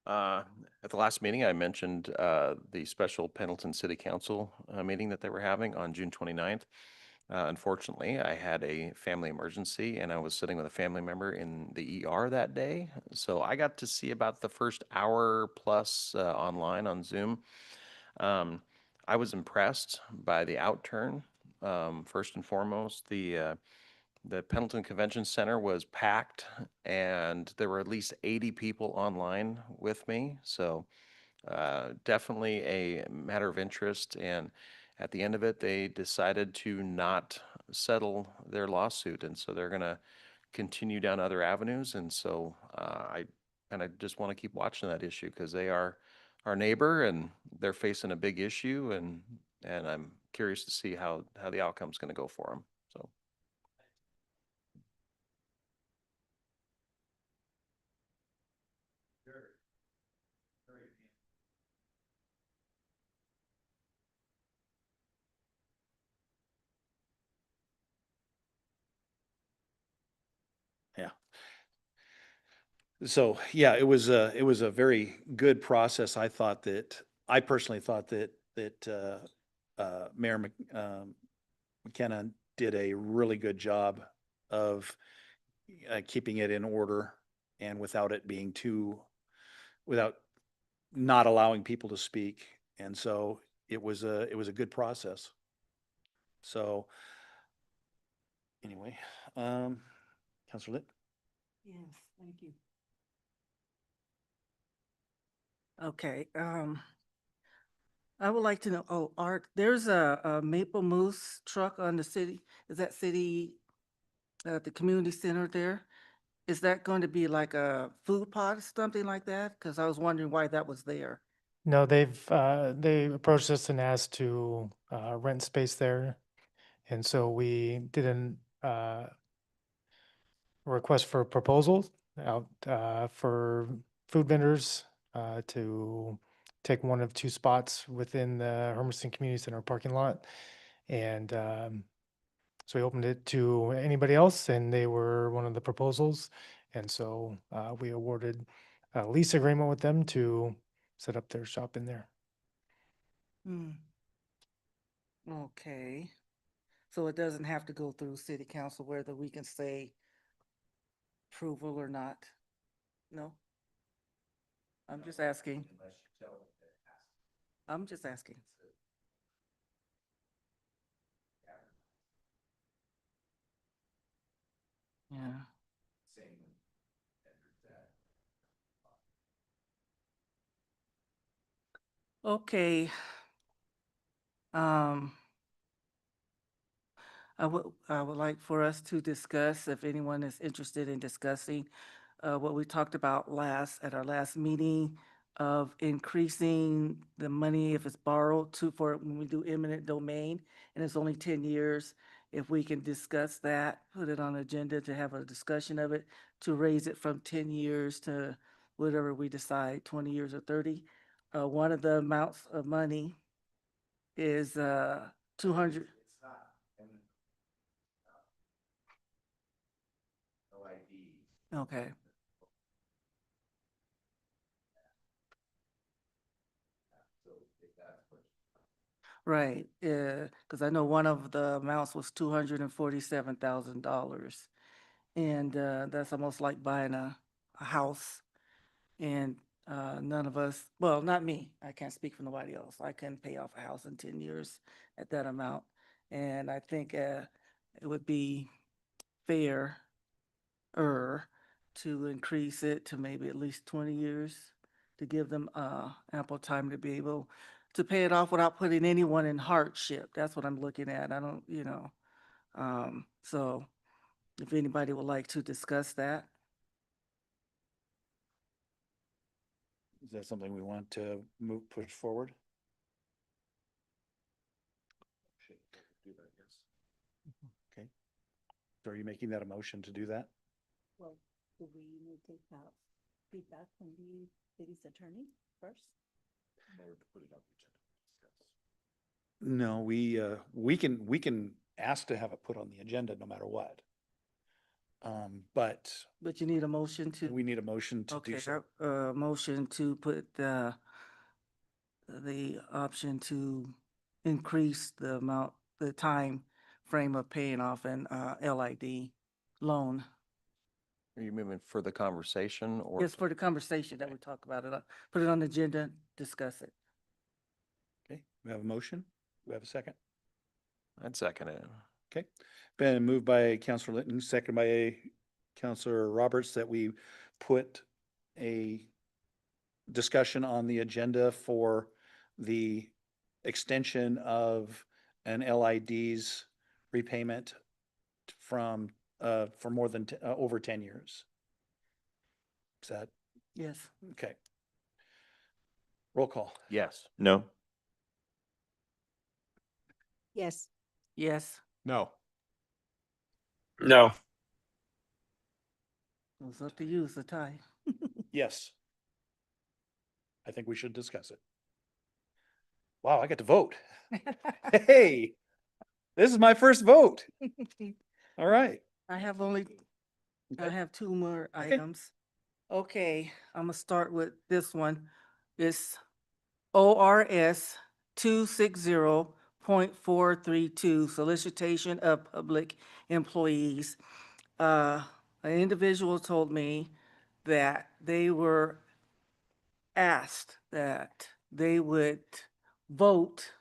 At the last meeting, I mentioned the special Pendleton City Council meeting that they were having on June 29th. Unfortunately, I had a family emergency and I was sitting with a family member in the ER that day. So I got to see about the first hour plus online on Zoom. I was impressed by the outturn. First and foremost, the Pendleton Convention Center was packed, and there were at least 80 people online with me. So definitely a matter of interest. And at the end of it, they decided to not settle their lawsuit. And so they're going to continue down other avenues. And so I kind of just want to keep watching that issue because they are our neighbor and they're facing a big issue. And I'm curious to see how the outcome's going to go for them. So. Yeah. So, yeah, it was a very good process. I personally thought that Mayor McKenna did a really good job of keeping it in order and without not allowing people to speak. And so it was a good process. So anyway, Councilor Litt? Yes, thank you. Okay, I would like to know, Art, there's a Maple Moose truck on the city, is that city, the community center there? is that going to be like a food pot or something like that? Because I was wondering why that was there. No, they approached us and asked to rent space there. And so we did a request for proposals out for food vendors to take one of two spots within the Hermiston Community Center parking lot. And so we opened it to anybody else, and they were one of the proposals. And so we awarded a lease agreement with them to set up their shop in there. Hmm. Okay. So it doesn't have to go through city council whether we can say approval or not? No? I'm just asking. I'm just asking. Yeah. Okay. Um, I would like for us to discuss, if anyone is interested in discussing, what we talked about at our last meeting of increasing the money if it's borrowed for when we do eminent domain, and it's only 10 years. If we can discuss that, put it on agenda to have a discussion of it, to raise it from 10 years to whatever we decide, 20 years or 30. One of the amounts of money is 200. Okay. Right, yeah, because I know one of the amounts was $247,000. And that's almost like buying a house. And none of us, well, not me, I can't speak for nobody else. I couldn't pay off a house in 10 years at that amount. And I think it would be fair to increase it to maybe at least 20 years to give them ample time to be able to pay it off without putting anyone in hardship. That's what I'm looking at. I don't, so if anybody would like to discuss that. Is that something we want to push forward? Okay. So are you making that a motion to do that? Well, do we need to take feedback from the city's attorney first? No, we can ask to have it put on the agenda no matter what. But But you need a motion to. we need a motion to do Okay, so. motion to put the option to increase the amount, the time frame of paying off an LID loan. Are you moving for the conversation or? Just for the conversation that we talk about it, put it on the agenda, discuss it. Okay, we have a motion. We have a second. I'd second it. Okay, been moved by Counselor Linton, second by Counselor Roberts, that we put a discussion on the agenda for the extension of an LID's repayment from, for more than, over 10 years. Is that, Yes. okay. Roll call. Yes. No? Yes. Yes. No. No. It's up to you, it's a tie. Yes. I think we should discuss it. Wow, I get to vote. Hey, this is my first vote. All right. I have only, I Okay. have two more Okay. items. Okay, I'm gonna start with this one. It's ORS 260.432, solicitation of public employees. An individual told me that they were asked that they would vote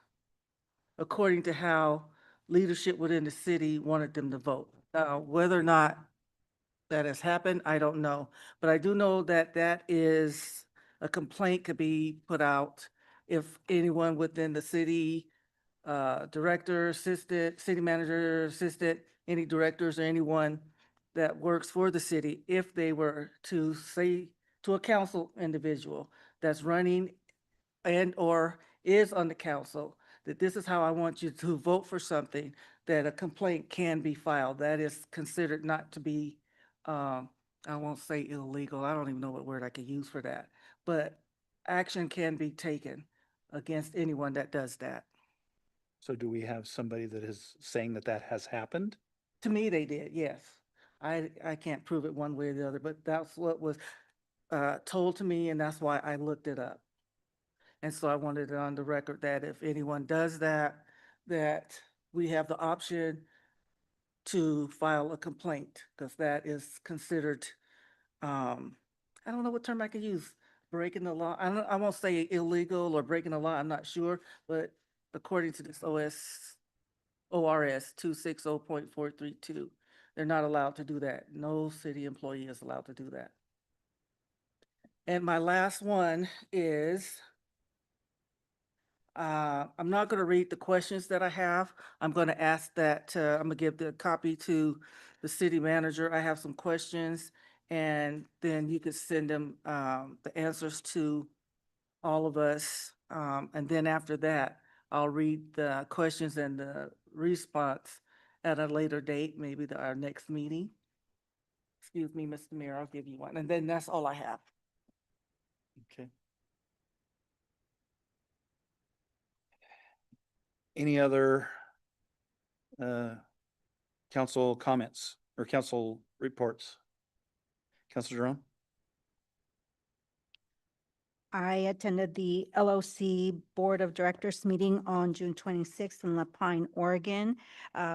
according to how leadership within the city wanted them to vote. Now, whether or not that has happened, I don't know. But I do know that that is, a complaint could be put out if anyone within the city, director, assistant, city manager, assistant, any directors or anyone that works for the city, if they were to say to a council individual that's running and/or is on the council, that this is how I want you to vote for something, that a complaint can be filed. That is considered not to be, I won't say illegal, I don't even know what word I could use for that, but action can be taken against anyone that does that. So do we have somebody that is saying that that has happened? To me, they did, yes. I can't prove it one way or the other, but that's what was told to me, and that's why I looked it up. And so I wanted it on the record that if anyone does that, that we have the option to file a complaint, because that is considered, I don't know what term I could use, breaking the law. I won't say illegal or breaking the law, I'm not sure, but according to this ORS 260.432, they're not allowed to do that. No city employee is allowed to do that. And my last one is, I'm not going to read the questions that I have. I'm going to ask that, I'm going to give the copy to the city manager. I have some questions, and then you could send them the answers to all of us. And then after that, I'll read the questions and the response at a later date, maybe our next meeting. Excuse me, Mr. Mayor, I'll give you one. And then that's all I have. Okay. Any other council comments or council reports? Councilor Jerome? I attended the LOC Board of Directors meeting on June 26th in La Pine, Oregon.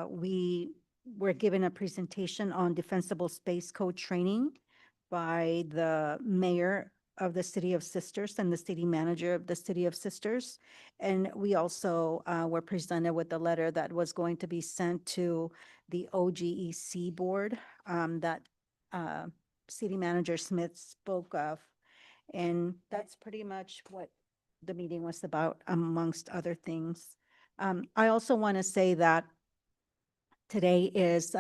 We were given a presentation on defensible space code training by the mayor of the City of Sisters and the city manager of the City of Sisters. And we also were presented with a letter that was going to be sent to the OGEC board that City Manager Smith spoke of. And that's pretty much what the meeting was about, amongst other things. I also want to say that today is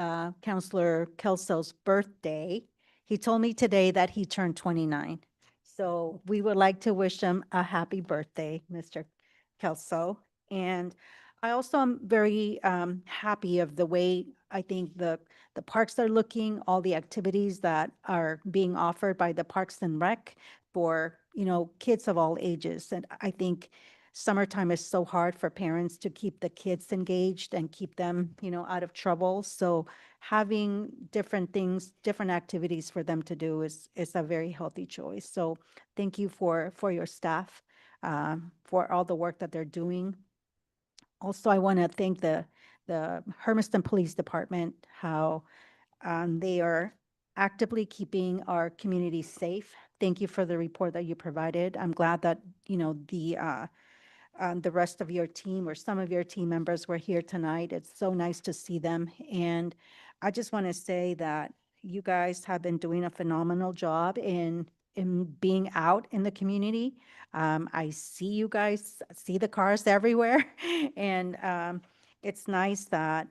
Counselor Kelso's birthday. He told me today that he turned 29. So we would like to wish him a happy birthday, Mr. Kelso. And I also am very happy of the way I think the parks are looking, all the activities that are being offered by the Parks and Rec for, kids of all ages. And I think summertime is so hard for parents to keep the kids engaged and keep them, out of trouble. So having different things, different activities for them to do is a very healthy choice. So thank you for your staff, for all the work that they're doing. Also, I want to thank the Hermiston Police Department, how they are actively keeping our community safe. Thank you for the report that you provided. I'm glad that, the rest of your team or some of your team members were here tonight. It's so nice to see them. And I just want to say that you guys have been doing a phenomenal job in being out in the community. I see you guys, see the cars everywhere. And it's nice that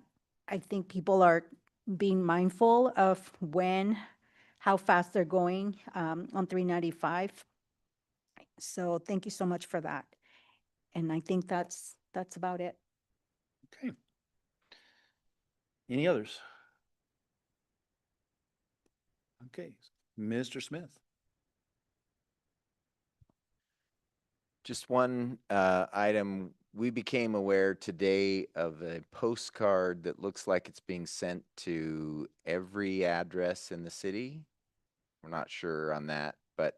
I think people are being mindful of how fast they're going on 395. So thank you so much for that. And I think that's about it. Okay. Any others? Okay, Mr. Smith. Just one item. We became aware today of a postcard that looks like it's being sent to every address in the city. We're not sure on that, but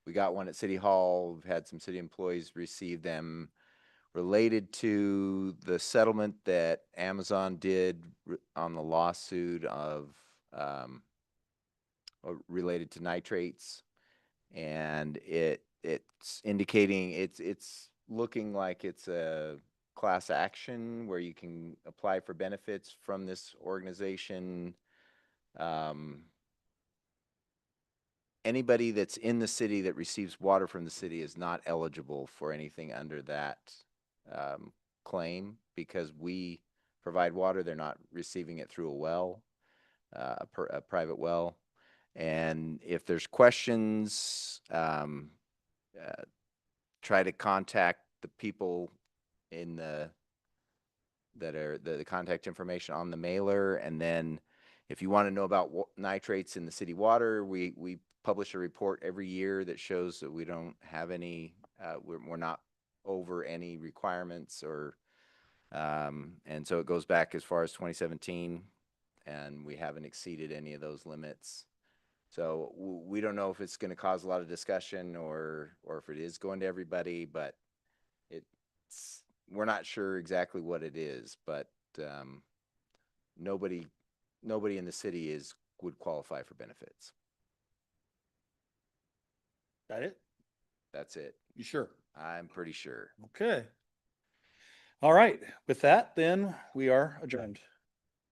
we got one at City Hall. We've had some city employees receive them related to the settlement that Amazon did on the lawsuit of related to nitrates. And it's indicating it's looking like it's a class action where you can apply for benefits from this organization. Anybody that's in the city that receives water from the city is not eligible for anything under that claim, because we provide water. They're not receiving it through a well. a private well. And if there's questions, try to contact the people in that are the contact information on the mailer. And then if you want to know about nitrates in the city water, we publish a report every year that shows that we don't have any, we're not over any requirements or, and so it goes back as far as 2017, and we haven't exceeded any of those limits. So we don't know if it's going to cause a lot of discussion or if it is going to everybody, but we're not sure exactly what it is, but nobody in the city would qualify for benefits. That it? That's it. You sure? I'm pretty sure. Okay. All right. With that, then we are adjourned.